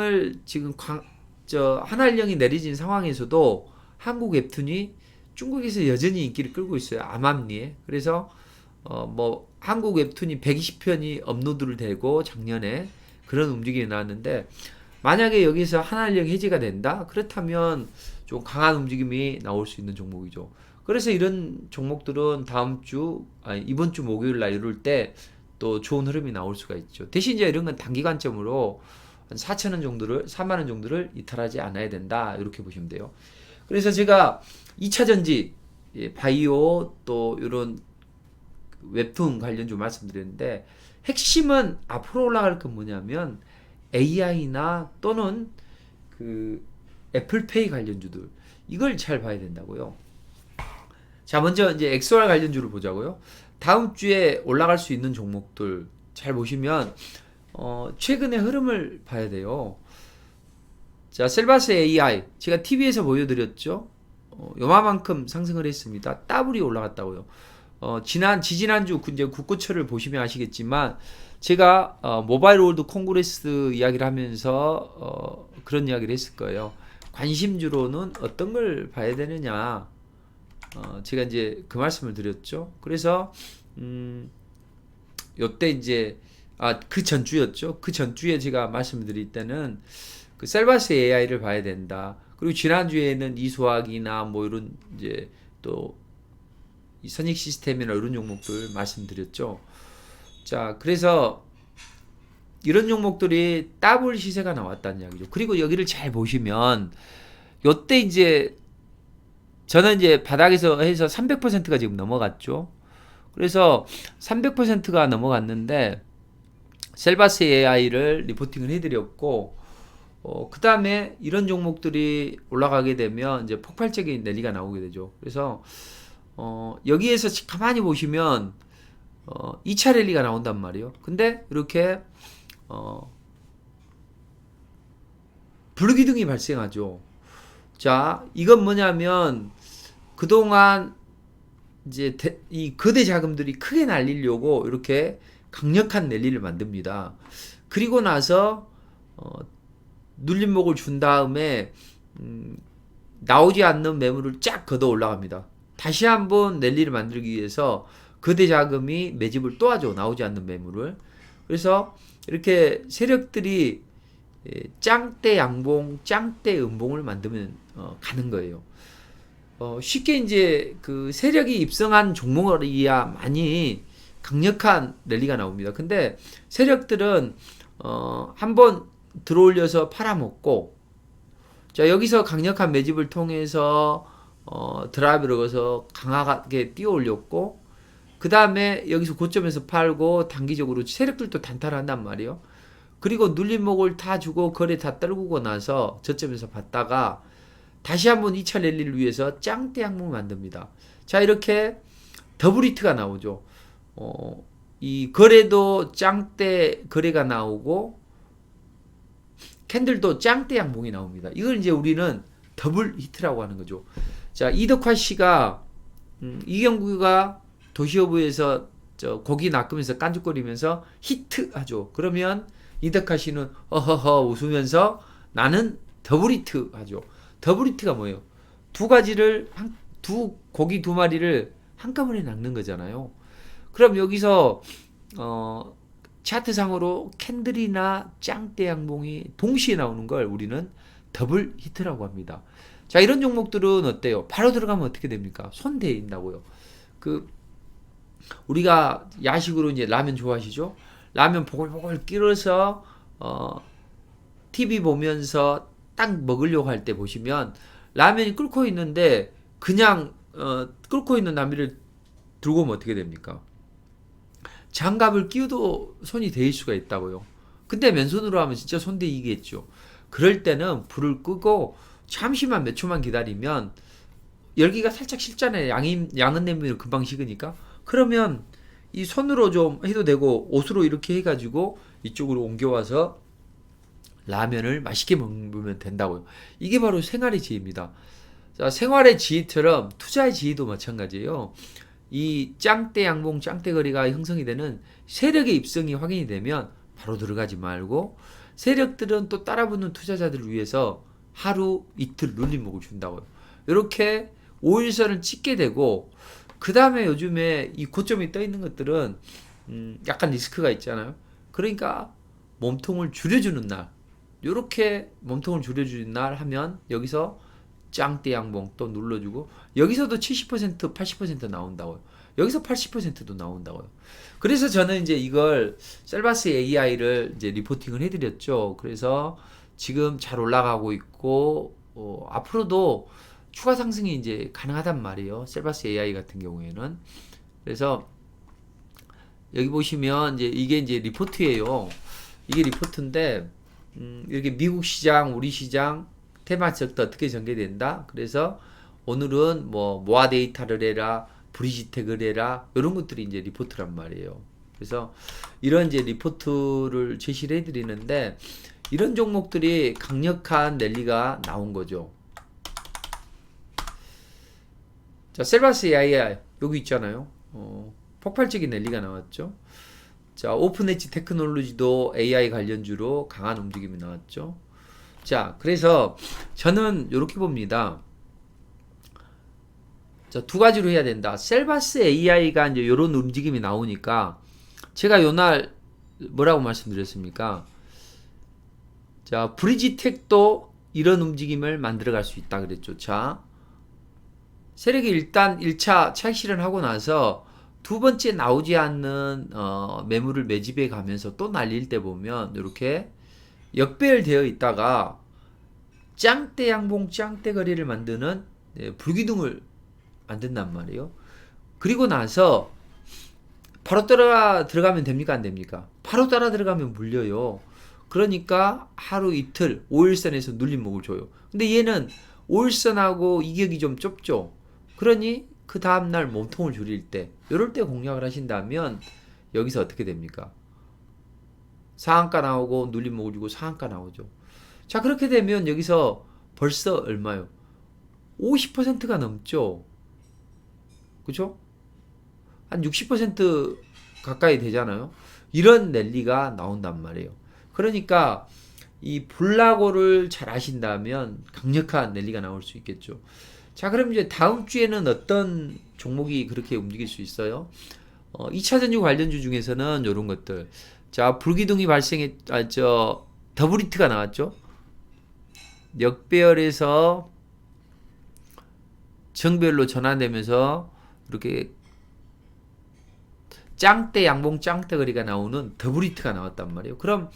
내리진 상황에서도 한국 웹툰이 중국에서 여전히 인기를 끌고 있어요. 암암리에. 그래서 뭐 한국 웹툰이 120편이 업로드를 되고 작년에 그런 움직임이 나왔는데, 만약에 여기서 한한령 해제가 된다? 그렇다면 좀 강한 움직임이 나올 수 있는 종목이죠. 그래서 이런 종목들은 이번 주 목요일 날 이럴 때 또 좋은 흐름이 나올 수가 있죠. 대신 이제 이런 건 단기 관점으로 한 4,000원 정도를, 4만 원 정도를 이탈하지 않아야 된다. 이렇게 보시면 돼요. 그래서 제가 2차 전지, 바이오 또 이런 웹툰 관련주 말씀드렸는데, 핵심은 앞으로 올라갈 건 뭐냐면 AI나 또는 그 애플페이 관련주들, 이걸 잘 봐야 된다고요. 자, 먼저 이제 XR 관련주를 보자고요. 다음 주에 올라갈 수 있는 종목들 잘 보시면 최근의 흐름을 봐야 돼요. 자, 셀바스 AI 제가 TV에서 보여드렸죠. 요만큼 상승을 했습니다. 더블이 올라갔다고요. 지지난주 이제 국고철을 보시면 아시겠지만 제가 모바일 월드 콩그레스 이야기를 하면서 그런 이야기를 했을 거예요. 관심주로는 어떤 걸 봐야 되느냐. 제가 이제 그 말씀을 드렸죠. 그래서 요때 이제 그 전주였죠. 그 전주에 제가 말씀을 드릴 때는 그 셀바스 AI를 봐야 된다. 그리고 지난주에는 이소학이나 뭐 이런 이제 또 이 선익 시스템이나 이런 종목들 말씀드렸죠. 자, 그래서 이런 종목들이 더블 시세가 나왔다는 이야기죠. 그리고 여기를 잘 보시면 요때 이제 저는 이제 바닥에서 해서 300%가 지금 넘어갔죠. 그래서 300%가 넘어갔는데 셀바스 AI를 리포팅을 해드렸고, 그 다음에 이런 종목들이 올라가게 되면 이제 폭발적인 랠리가 나오게 되죠. 그래서 여기에서 가만히 보시면 2차 랠리가 나온단 말이에요. 근데 이렇게 불기둥이 발생하죠. 자, 이건 뭐냐면 그동안 이제 이 거대 자금들이 크게 날리려고 이렇게 강력한 랠리를 만듭니다. 그리고 나서 눌림목을 준 다음에 나오지 않는 매물을 쫙 걷어 올라갑니다. 다시 한번 랠리를 만들기 위해서 거대 자금이 매집을 또 하죠. 나오지 않는 매물을. 그래서 이렇게 세력들이 짱대 양봉, 짱대 음봉을 만들면 가는 거예요. 쉽게 이제 그 세력이 입성한 종목이야 많이 강력한 랠리가 나옵니다. 근데 세력들은 한번 들어올려서 팔아먹고, 자, 여기서 강력한 매집을 통해서 드라이브를 걸어서 강하게 뛰어 올렸고, 그 다음에 여기서 고점에서 팔고 단기적으로 세력들도 단타를 한단 말이에요. 그리고 눌림목을 다 주고 거래 다 떨구고 나서 저점에서 봤다가 다시 한번 2차 랠리를 위해서 짱대 항목을 만듭니다. 자, 이렇게 더블 히트가 나오죠. 이 거래도 짱대 거래가 나오고 캔들도 짱대 양봉이 나옵니다. 이걸 이제 우리는 더블 히트라고 하는 거죠. 자, 이덕화 씨가 이경규가 도시오브에서 저 고기 낚으면서 깐죽거리면서 히트하죠. 그러면 이덕화 씨는 어허허 웃으면서 나는 더블 히트 하죠. 더블 히트가 뭐예요? 두 고기 두 마리를 한꺼번에 낚는 거잖아요. 그럼 여기서 차트상으로 캔들이나 짱대 양봉이 동시에 나오는 걸 우리는 더블 히트라고 합니다. 자, 이런 종목들은 어때요? 바로 들어가면 어떻게 됩니까? 손 대인다고요. 그 우리가 야식으로 이제 라면 좋아하시죠? 라면 보글보글 끓여서 TV 보면서 딱 먹으려고 할 때 보시면 라면이 끓고 있는데 그냥 끓고 있는 라면을 들고 오면 어떻게 됩니까? 장갑을 끼워도 손이 데일 수가 있다고요. 근데 맨손으로 하면 진짜 손 데이겠죠. 그럴 때는 불을 끄고 잠시만 몇 초만 기다리면 열기가 살짝 식잖아요. 양은 냄비로 금방 식으니까. 그러면 이 손으로 좀 해도 되고 옷으로 이렇게 해가지고 이쪽으로 옮겨와서 라면을 맛있게 먹으면 된다고요. 이게 바로 생활의 지혜입니다. 자, 생활의 지혜처럼 투자의 지혜도 마찬가지예요. 이 짱대 양봉 짱대 거리가 형성이 되는 세력의 입성이 확인이 되면 바로 들어가지 말고 세력들은 또 따라붙는 투자자들을 위해서 하루 이틀 눌림목을 준다고요. 이렇게 5일선을 찍게 되고 그 다음에 요즘에 이 고점이 떠 있는 것들은 약간 리스크가 있잖아요. 그러니까 몸통을 줄여주는 날, 이렇게 몸통을 줄여주는 날 하면 여기서 짱대 양봉 또 눌러주고 여기서도 70% 80% 나온다고요. 여기서 80%도 나온다고요. 그래서 저는 이제 이걸 셀바스 AI를 이제 리포팅을 해드렸죠. 그래서 지금 잘 올라가고 있고 앞으로도 추가 상승이 이제 가능하단 말이에요. 셀바스 AI 같은 경우에는. 그래서 여기 보시면 이제 이게 이제 리포트예요. 이게 리포트인데 이렇게 미국 시장, 우리 시장 테마 섹터 어떻게 전개된다. 그래서 오늘은 뭐 모아 데이터를 해라, 브리지텍을 해라 이런 것들이 이제 리포트란 말이에요. 그래서 이런 이제 리포트를 제시를 해드리는데 이런 종목들이 강력한 랠리가 나온 거죠. 자, 셀바스 AI 여기 있잖아요. 폭발적인 랠리가 나왔죠. 자, 오픈 엣지 테크놀로지도 AI 관련주로 강한 움직임이 나왔죠. 자, 그래서 저는 이렇게 봅니다. 자, 두 가지로 해야 된다. 셀바스 AI가 이제 이런 움직임이 나오니까 제가 요날 뭐라고 말씀드렸습니까? 자, 브리지텍도 이런 움직임을 만들어갈 수 있다 그랬죠. 자, 세력이 일단 1차 차익 실현하고 나서 두 번째 나오지 않는 매물을 매집해 가면서 또 날릴 때 보면 이렇게 역배열되어 있다가 짱대 양봉 짱대 거리를 만드는 불기둥을 만든단 말이에요. 그리고 나서 바로 따라 들어가면 됩니까? 안 됩니까? 바로 따라 들어가면 물려요. 그러니까 하루 이틀 5일선에서 눌림목을 줘요. 근데 얘는 5일선하고 이격이 좀 좁죠. 그러니 그 다음날 몸통을 줄일 때 이럴 때 공략을 하신다면 여기서 어떻게 됩니까? 상한가 나오고 눌림목을 주고 상한가 나오죠. 자, 그렇게 되면 여기서 벌써 얼마요? 50%가 넘죠. 그죠? 한 60% 가까이 되잖아요. 이런 랠리가 나온단 말이에요. 그러니까 이 볼라고를 잘 아신다면 강력한 랠리가 나올 수 있겠죠. 자, 그럼 이제 다음 주에는 어떤 종목이 그렇게 움직일 수 있어요? 2차전지 관련주 중에서는 이런 것들. 자, 불기둥이 더블 히트가 나왔죠. 역배열에서 정배열로 전환되면서 이렇게 짱대 양봉 짱대 거리가 나오는 더블 히트가 나왔단 말이에요. 그럼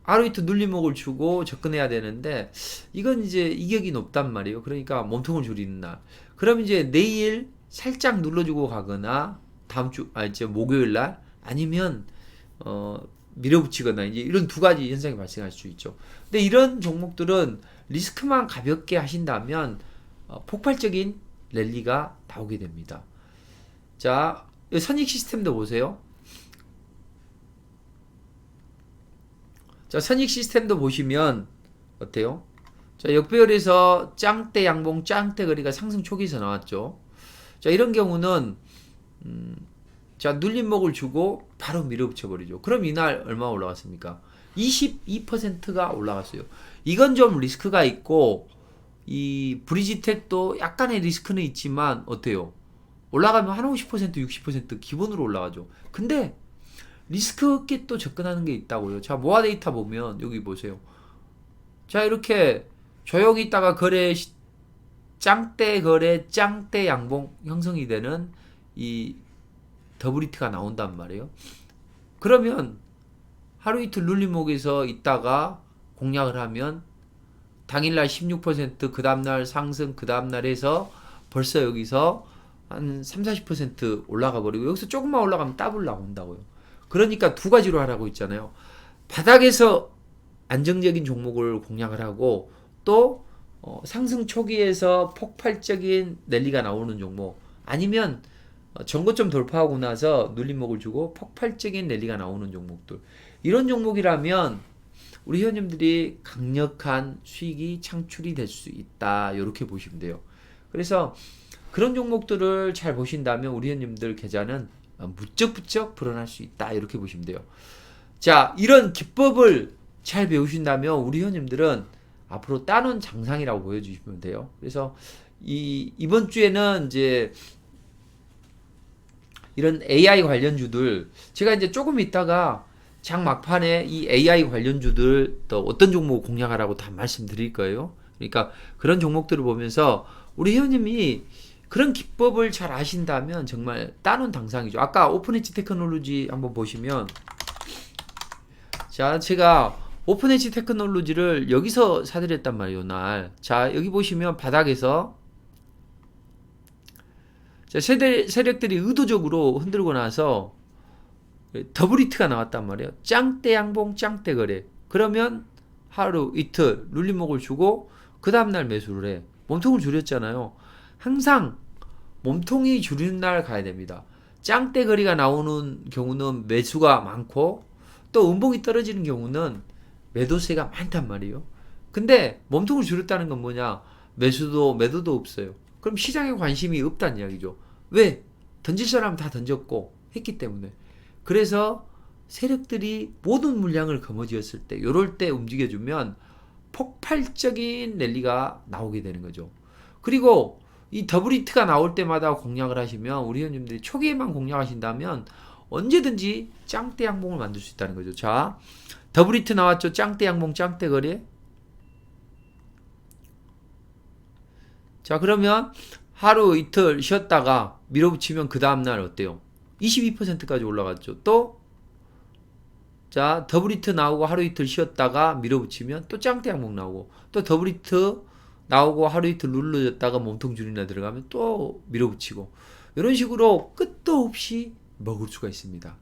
하루 이틀 눌림목을 주고 접근해야 되는데 이건 이제 이격이 높단 말이에요. 그러니까 몸통을 줄이는 날. 그럼 이제 내일 살짝 눌러주고 가거나 다음 주 이제 목요일 날 아니면 밀어붙이거나 이제 이런 두 가지 현상이 발생할 수 있죠. 근데 이런 종목들은 리스크만 가볍게 하신다면 폭발적인 랠리가 나오게 됩니다. 자, 선익 시스템도 보세요. 자, 선익 시스템도 보시면 어때요? 자, 역배열에서 짱대 양봉, 짱대 거리가 상승 초기에서 나왔죠. 자, 이런 경우는 자, 눌림목을 주고 바로 밀어붙여 버리죠. 그럼 이날 얼마 올라갔습니까? 22%가 올라갔어요. 이건 좀 리스크가 있고, 이 브리지텍도 약간의 리스크는 있지만 어때요? 올라가면 한 50%, 60% 기본으로 올라가죠. 근데 리스크 없게 또 접근하는 게 있다고요. 자, 모아 데이터 보면 여기 보세요. 자, 이렇게 조용히 있다가 짱대 거래, 짱대 양봉 형성이 되는 이 더블히트가 나온단 말이에요. 그러면 하루 이틀 눌림목에서 있다가 공략을 하면 당일날 16%, 그 다음날 상승, 그 다음날 해서 벌써 여기서 한 3, 40% 올라가 버리고 여기서 조금만 올라가면 더블 나온다고요. 그러니까 두 가지로 하라고 있잖아요. 바닥에서 안정적인 종목을 공략을 하고 또 상승 초기에서 폭발적인 랠리가 나오는 종목, 아니면 전고점 돌파하고 나서 눌림목을 주고 폭발적인 랠리가 나오는 종목들, 이런 종목이라면 우리 회원님들이 강력한 수익이 창출이 될 수 있다, 이렇게 보시면 돼요. 그래서 그런 종목들을 잘 보신다면 우리 회원님들 계좌는 무적부적 불어날 수 있다, 이렇게 보시면 돼요. 자, 이런 기법을 잘 배우신다면 우리 회원님들은 앞으로 따놓은 장상이라고 보여주시면 돼요. 그래서 이번 주에는 이제 이런 AI 관련주들, 제가 이제 조금 있다가 장 막판에 이 AI 관련주들 또 어떤 종목 공략하라고 다 말씀드릴 거예요. 그러니까 그런 종목들을 보면서 우리 회원님이 그런 기법을 잘 아신다면 정말 따놓은 당상이죠. 아까 오픈엣지 테크놀로지 한번 보시면, 자, 제가 오픈엣지 테크놀로지를 여기서 사드렸단 말이에요, 날. 자, 여기 보시면 바닥에서 자, 세력들이 의도적으로 흔들고 나서 더블히트가 나왔단 말이에요. 짱대 양봉, 짱대 거래. 그러면 하루 이틀 눌림목을 주고 그 다음날 매수를 해. 몸통을 줄였잖아요. 항상 몸통이 줄이는 날 가야 됩니다. 짱대 거리가 나오는 경우는 매수가 많고, 또 음봉이 떨어지는 경우는 매도세가 많단 말이에요. 근데 몸통을 줄였다는 건 뭐냐? 매도도 없어요. 그럼 시장에 관심이 없다는 이야기죠. 왜? 던질 사람 다 던졌고 했기 때문에. 그래서 세력들이 모든 물량을 거머쥐었을 때, 요럴 때 움직여주면 폭발적인 랠리가 나오게 되는 거죠. 그리고 이 더블히트가 나올 때마다 공략을 하시면, 우리 회원님들이 초기에만 공략하신다면 언제든지 짱대 양봉을 만들 수 있다는 거죠. 자, 더블히트 나왔죠. 짱대 양봉, 짱대 거래. 자, 그러면 하루 이틀 쉬었다가 밀어붙이면 그 다음날 어때요? 22%까지 올라갔죠. 또, 자, 더블히트 나오고 하루 이틀 쉬었다가 밀어붙이면 또 짱대 양봉 나오고, 또 더블히트 나오고 하루 이틀 눌러졌다가 몸통 줄이나 들어가면 또 밀어붙이고, 이런 식으로 끝도 없이 먹을 수가 있습니다.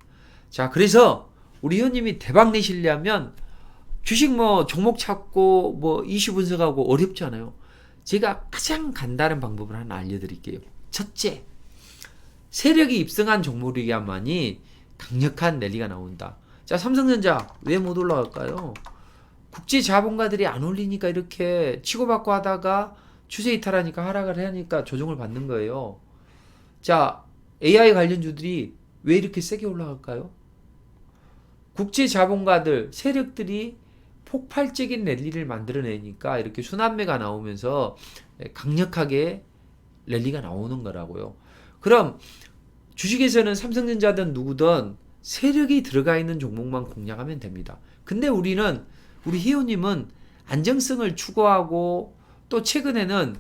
자, 그래서 우리 회원님이 대박 내시려면 주식 뭐 종목 찾고 뭐 이슈 분석하고 어렵지 않아요. 제가 가장 간단한 방법을 하나 알려드릴게요. 첫째, 세력이 입성한 종목이야만이 강력한 랠리가 나온다. 자, 삼성전자 왜 못 올라갈까요? 국제 자본가들이 안 올리니까 이렇게 치고받고 하다가 추세 이탈하니까 하락을 하니까 조정을 받는 거예요. 자, AI 관련주들이 왜 이렇게 세게 올라갈까요? 국제 자본가들, 세력들이 폭발적인 랠리를 만들어내니까 이렇게 순환매가 나오면서 강력하게 랠리가 나오는 거라고요. 그럼 주식에서는 삼성전자든 누구든 세력이 들어가 있는 종목만 공략하면 됩니다. 근데 우리 희호님은 안정성을 추구하고, 또 최근에는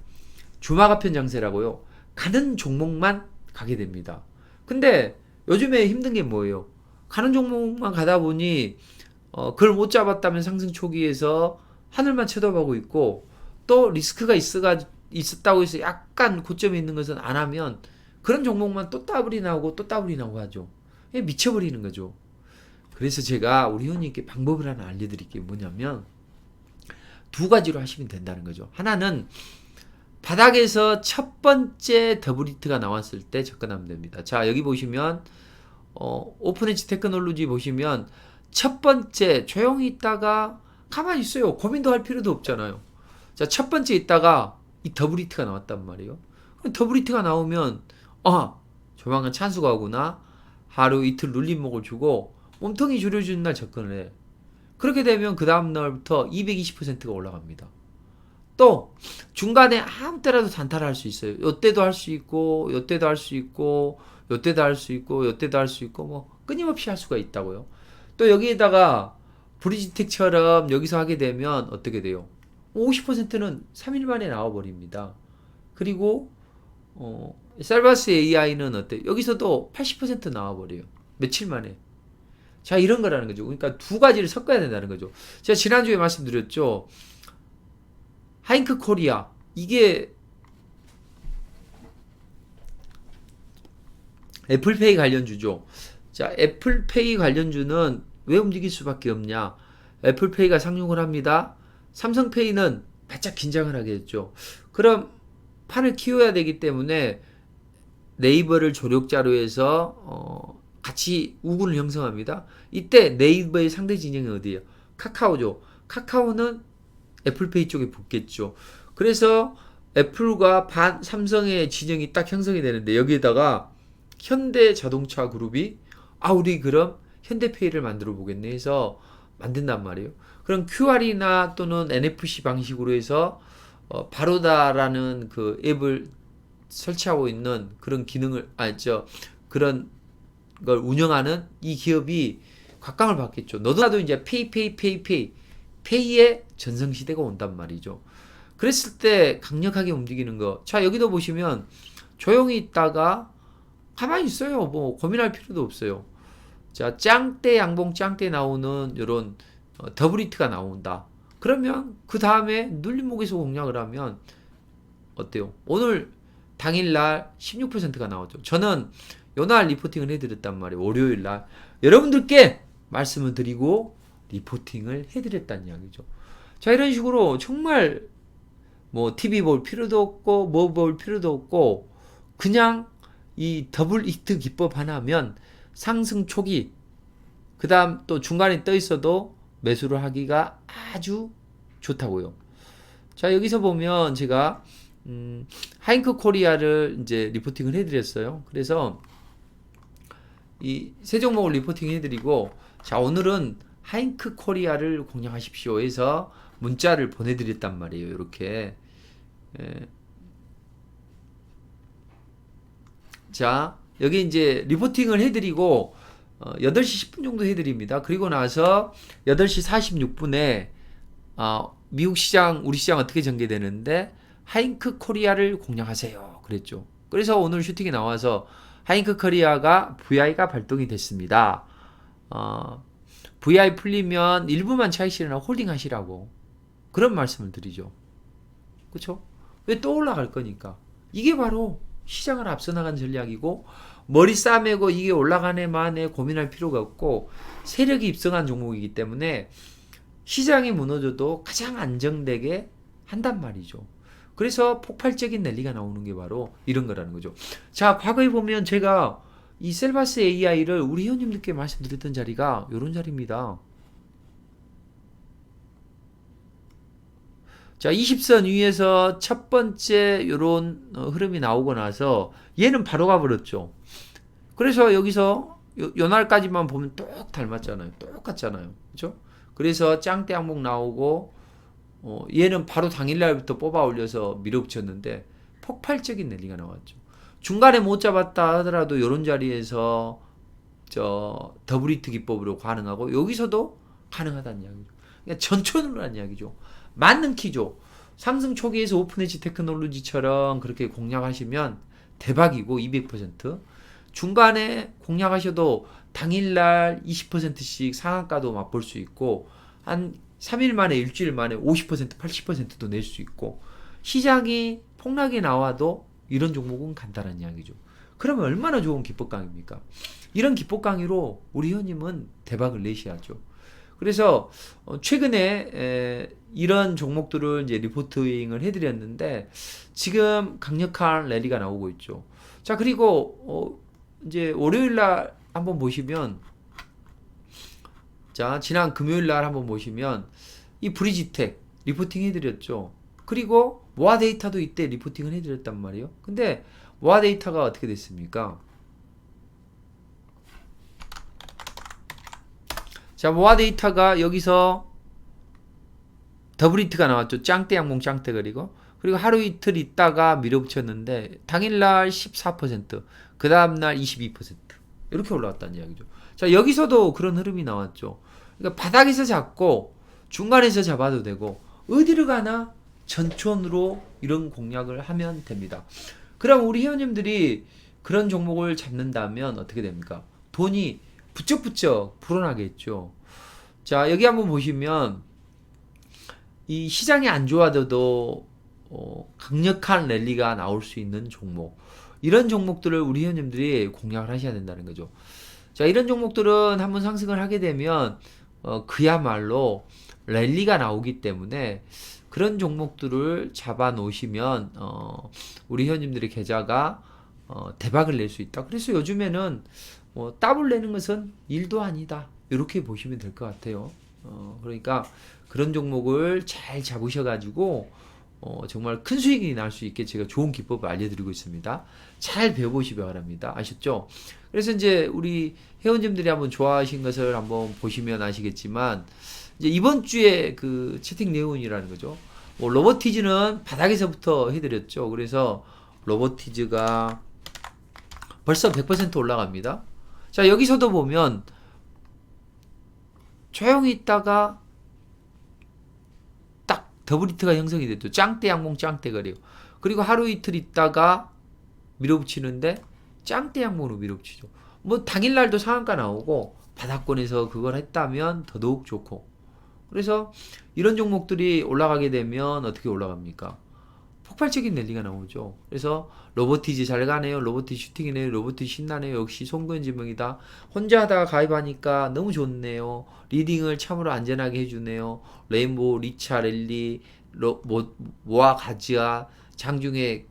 주마가편 장세라고요. 가는 종목만 가게 됩니다. 근데 요즘에 힘든 게 뭐예요? 가는 종목만 가다 보니 그걸 못 잡았다면 상승 초기에서 하늘만 쳐다보고 있고, 또 리스크가 있었다고 해서 약간 고점이 있는 것은 안 하면 그런 종목만 또 더블이 나오고 또 더블이 나오고 하죠. 미쳐버리는 거죠. 그래서 제가 우리 회원님께 방법을 하나 알려드릴게요. 뭐냐면 두 가지로 하시면 된다는 거죠. 하나는 바닥에서 첫 번째 더블 히트가 나왔을 때 접근하면 됩니다. 자, 여기 보시면 오픈엣지 테크놀로지 보시면 첫 번째 조용히 있다가 가만히 있어요. 고민도 할 필요도 없잖아요. 자, 첫 번째 있다가 이 더블 히트가 나왔단 말이에요. 더블 히트가 나오면 조만간 찬수가 오구나. 하루 이틀 눌림목을 주고 몸통이 줄여주는 날 접근을 해. 그렇게 되면 그 다음 날부터 220%가 올라갑니다. 또 중간에 아무 때라도 단타를 할 수 있어요. 요때도 할 수 있고 요때도 할 수 있고 요때도 할 수 있고 요때도 할 수 있고 뭐 끊임없이 할 수가 있다고요. 또 여기에다가 브리지텍처럼 여기서 하게 되면 어떻게 돼요? 50%는 3일 만에 나와버립니다. 그리고 셀바스 AI는 어때? 여기서도 80% 나와버려요. 며칠 만에. 자, 이런 거라는 거죠. 그러니까 두 가지를 섞어야 된다는 거죠. 제가 지난주에 말씀드렸죠. 하잉크 코리아 이게 애플페이 관련주죠. 자, 애플페이 관련주는 왜 움직일 수밖에 없냐? 애플페이가 상용을 합니다. 삼성페이는 바짝 긴장을 하게 됐죠. 그럼 판을 키워야 되기 때문에 네이버를 조력자로 해서 같이 우군을 형성합니다. 이때 네이버의 상대 진영이 어디예요? 카카오죠. 카카오는 애플페이 쪽에 붙겠죠. 그래서 애플과 삼성의 진영이 딱 형성이 되는데 여기에다가 현대자동차 그룹이 우리 그럼 현대페이를 만들어 보겠네 해서 만든단 말이에요. 그럼 QR이나 또는 NFC 방식으로 해서 바로다라는 그 앱을 설치하고 있는 그런 기능을 그런 걸 운영하는 이 기업이 곽강을 받겠죠. 너도 나도 이제 페이의 전성시대가 온단 말이죠. 그랬을 때 강력하게 움직이는 거. 자, 여기도 보시면 조용히 있다가 가만히 있어요. 뭐 고민할 필요도 없어요. 자, 짱대 양봉 짱대 나오는 이런 더블 히트가 나온다. 그러면 그 다음에 눌림목에서 공략을 하면 어때요? 오늘 당일날 16%가 나오죠. 저는 요날 리포팅을 해드렸단 말이에요. 월요일날 여러분들께 말씀을 드리고 리포팅을 해드렸다는 이야기죠. 자, 이런 식으로 정말 뭐 TV 볼 필요도 없고 뭐 볼 필요도 없고 그냥 이 더블 히트 기법 하나면 상승 초기 그 다음 또 중간에 떠 있어도 매수를 하기가 아주 좋다고요. 자, 여기서 보면 제가 하잉크 코리아를 이제 리포팅을 해드렸어요. 그래서 이 세 종목을 리포팅 해드리고 자, 오늘은 하잉크 코리아를 공략하십시오 해서 문자를 보내드렸단 말이에요. 이렇게 자, 여기 이제 리포팅을 해드리고 8시 10분 정도 해드립니다. 그리고 나서 8시 46분에 미국 시장, 우리 시장 어떻게 전개되는데 하잉크 코리아를 공략하세요. 그랬죠. 그래서 오늘 슈팅이 나와서 하잉크 코리아가 VI가 발동이 됐습니다. VI 풀리면 일부만 차익 실현하고 홀딩 하시라고 그런 말씀을 드리죠. 그렇죠? 왜 또 올라갈 거니까. 이게 바로 시장을 앞서 나간 전략이고 머리 싸매고 이게 올라가네 마네 고민할 필요가 없고 세력이 입성한 종목이기 때문에 시장이 무너져도 가장 안정되게 한단 말이죠. 그래서 폭발적인 랠리가 나오는 게 바로 이런 거라는 거죠. 자, 과거에 보면 제가 이 셀바스 AI를 우리 회원님들께 말씀드렸던 자리가 이런 자리입니다. 자, 20선 위에서 첫 번째 요런 흐름이 나오고 나서 얘는 바로 가버렸죠. 그래서 여기서 요 날까지만 보면 똑 닮았잖아요. 똑같잖아요. 그죠? 그래서 짱대 항목 나오고 얘는 바로 당일날부터 뽑아 올려서 밀어붙였는데 폭발적인 랠리가 나왔죠. 중간에 못 잡았다 하더라도 이런 자리에서 더블 히트 기법으로 가능하고 여기서도 가능하다는 이야기죠. 그러니까 전천후로 하는 이야기죠. 맞는 키죠. 상승 초기에서 오픈엣지 테크놀로지처럼 그렇게 공략하시면 대박이고 200%. 중간에 공략하셔도 당일날 20%씩 상한가도 맛볼 수 있고 한 3일 만에 일주일 만에 50% 80%도 낼 수 있고 시장이 폭락이 나와도 이런 종목은 간단한 이야기죠. 그러면 얼마나 좋은 기법 강의입니까? 이런 기법 강의로 우리 회원님은 대박을 내셔야죠. 그래서 최근에 이런 종목들을 이제 리포팅을 해드렸는데 지금 강력한 랠리가 나오고 있죠. 자, 그리고 이제 월요일 날 한번 보시면, 자, 지난 금요일 날 한번 보시면 이 브리지텍 리포팅 해드렸죠. 그리고 모아 데이터도 이때 리포팅을 해드렸단 말이에요. 근데 모아 데이터가 어떻게 됐습니까? 자, 모아 데이터가 여기서 더블 히트가 나왔죠. 짱대 양봉 짱대 그리고 하루 이틀 있다가 밀어붙였는데 당일날 14%, 그 다음날 22% 이렇게 올라왔다는 이야기죠. 자, 여기서도 그런 흐름이 나왔죠. 그러니까 바닥에서 잡고 중간에서 잡아도 되고 어디를 가나 전천으로 이런 공략을 하면 됩니다. 그럼 우리 회원님들이 그런 종목을 잡는다면 어떻게 됩니까? 돈이 부쩍부쩍 불어나겠죠. 자, 여기 한번 보시면 이 시장이 안 좋아져도 강력한 랠리가 나올 수 있는 종목, 이런 종목들을 우리 회원님들이 공략을 하셔야 된다는 거죠. 자, 이런 종목들은 한번 상승을 하게 되면 그야말로 랠리가 나오기 때문에 그런 종목들을 잡아 놓으시면 우리 회원님들의 계좌가 대박을 낼 수 있다. 그래서 요즘에는 더블 내는 것은 일도 아니다, 이렇게 보시면 될 것 같아요. 그러니까 그런 종목을 잘 잡으셔가지고 정말 큰 수익이 날 수 있게 제가 좋은 기법을 알려드리고 있습니다. 잘 배워보시기 바랍니다. 아셨죠? 그래서 이제 우리 회원님들이 한번 좋아하신 것을 한번 보시면 아시겠지만, 이제 이번 주에 그 채팅 내용이라는 거죠. 로보티즈는 바닥에서부터 해드렸죠. 그래서 로보티즈가 벌써 100% 올라갑니다. 자, 여기서도 보면 조용히 있다가 딱 더블 히트가 형성이 됐죠. 짱대 양봉 짱대 그리고 하루 이틀 있다가 밀어붙이는데 짱대 양봉으로 밀어붙이죠. 뭐 당일날도 상한가 나오고 바닥권에서 그걸 했다면 더더욱 좋고, 그래서 이런 종목들이 올라가게 되면 어떻게 올라갑니까? 폭발적인 랠리가 나오죠. 그래서 로보티즈 잘 가네요. 로보티즈 슈팅이네요. 로보티즈 신나네요. 역시 송근지명이다. 혼자 하다가 가입하니까 너무 좋네요. 리딩을 참으로 안전하게 해주네요. 레인보우, 리차, 랠리, 모아 가지아, 장중에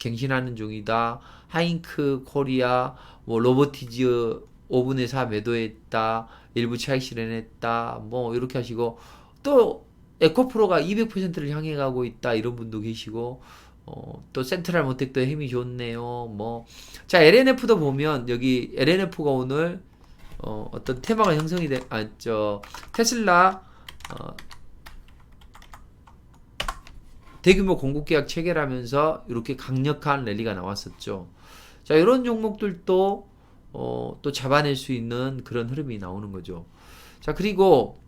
갱신하는 중이다. 하잉크 코리아, 로보티즈 5분의 4 매도했다. 일부 차익 실현했다. 뭐 이렇게 하시고, 또 에코프로가 200%를 향해 가고 있다, 이런 분도 계시고, 또 센트럴 모텍도 힘이 좋네요. 자, LNF도 보면 여기 LNF가 오늘 어떤 테마가 형성이 테슬라 대규모 공급 계약 체결하면서 이렇게 강력한 랠리가 나왔었죠. 자, 이런 종목들도 또 잡아낼 수 있는 그런 흐름이 나오는 거죠. 자, 그리고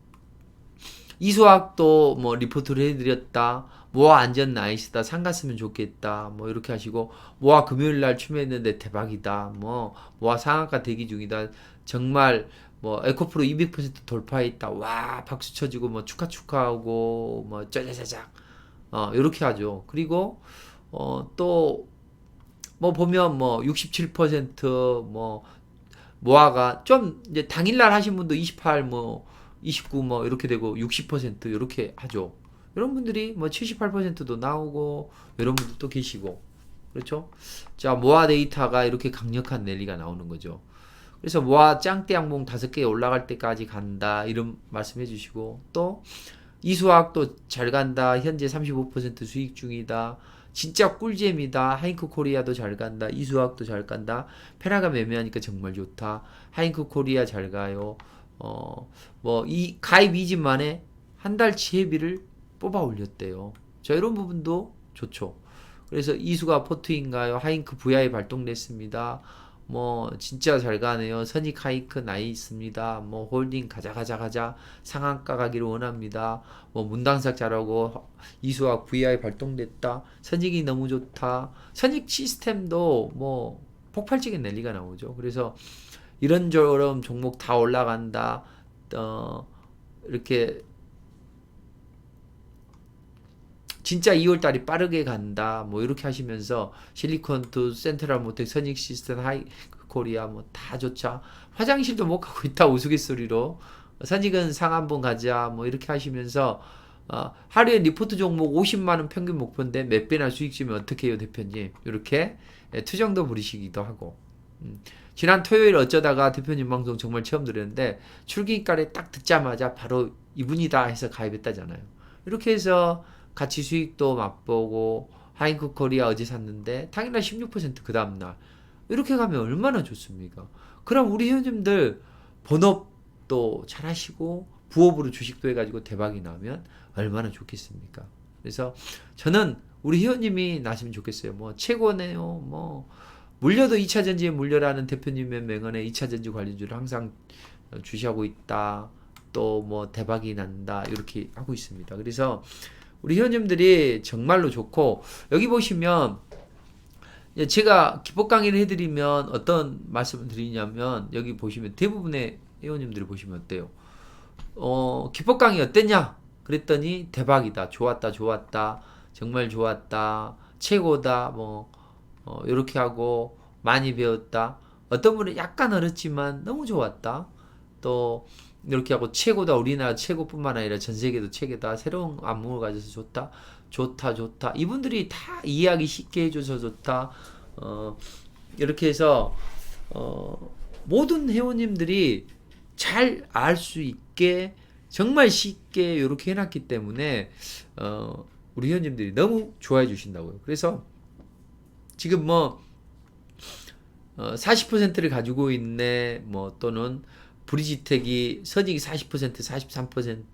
이수학도 리포트를 해드렸다. 모아 안전 나이스다. 상 갔으면 좋겠다. 이렇게 하시고, 모아 금요일날 추매했는데 대박이다. 모아 상한가 대기 중이다. 정말 에코프로 200% 돌파했다. 와, 박수 쳐주고 축하하고 짜자자작 이렇게 하죠. 그리고 또 보면 67% 모아가 좀 이제 당일날 하신 분도 28 29 이렇게 되고 60% 이렇게 하죠. 이런 분들이 78%도 나오고 이런 분들도 계시고, 그렇죠? 자, 모아 데이터가 이렇게 강력한 랠리가 나오는 거죠. 그래서 모아 짱대 양봉 5개 올라갈 때까지 간다, 이런 말씀해 주시고, 또 이수학도 잘 간다. 현재 35% 수익 중이다. 진짜 꿀잼이다. 하잉크 코리아도 잘 간다. 이수학도 잘 간다. 페라가 매매하니까 정말 좋다. 하잉크 코리아 잘 가요. 이 가입 이집 만에 한 달치 회비를 뽑아 올렸대요. 자, 이런 부분도 좋죠. 그래서 이수가 포트인가요? 하잉크 VI 발동됐습니다. 진짜 잘 가네요. 선익 하이크 나이 있습니다. 홀딩 가자. 상한가 가기를 원합니다. 문당삭 잘하고 이수학 VI 발동됐다. 선익이 너무 좋다. 선익 시스템도 폭발적인 랠리가 나오죠. 그래서 이런저런 종목 다 올라간다. 이렇게 진짜 2월달이 빠르게 간다. 이렇게 하시면서 실리콘투, 센트럴 모텍, 선익 시스템, 하이 코리아 다 좋자. 화장실도 못 가고 있다, 우스갯소리로. 선익은 상 한번 가자 뭐 이렇게 하시면서 하루에 리포트 종목 50만 원 평균 목표인데 몇 배나 수익 주면 어떻게 해요 대표님? 이렇게 투정도 부리시기도 하고 지난 토요일 어쩌다가 대표님 방송 정말 처음 들었는데 출기가를 딱 듣자마자 바로 이분이다 해서 가입했다잖아요. 이렇게 해서 같이 수익도 맛보고 하이크 코리아 어제 샀는데 당일날 16%그 다음날 이렇게 가면 얼마나 좋습니까? 그럼 우리 회원님들 본업도 잘하시고 부업으로 주식도 해가지고 대박이 나면 얼마나 좋겠습니까? 그래서 저는 우리 회원님이 나시면 좋겠어요. 뭐 최고네요. 뭐 물려도 2차전지에 물려라는 대표님의 명언에 2차전지 관련주를 항상 주시하고 있다. 또 뭐 대박이 난다. 이렇게 하고 있습니다. 그래서 우리 회원님들이 정말로 좋고 여기 보시면 제가 기법 강의를 해드리면 어떤 말씀을 드리냐면 여기 보시면 대부분의 회원님들이 보시면 어때요? 기법 강의 어땠냐? 그랬더니 대박이다. 좋았다. 좋았다. 정말 좋았다. 최고다. 뭐 이렇게 하고 많이 배웠다. 어떤 분은 약간 어렵지만 너무 좋았다. 또 이렇게 하고 최고다. 우리나라 최고뿐만 아니라 전 세계도 최고다. 새로운 안목을 가져서 좋다. 좋다. 좋다. 이분들이 다 이해하기 쉽게 해줘서 좋다. 이렇게 해서 모든 회원님들이 잘 알 수 있게 정말 쉽게 이렇게 해놨기 때문에 우리 회원님들이 너무 좋아해 주신다고요. 그래서 지금 뭐 40%를 가지고 있네. 뭐 또는 브리지텍이 선익이 40%, 43%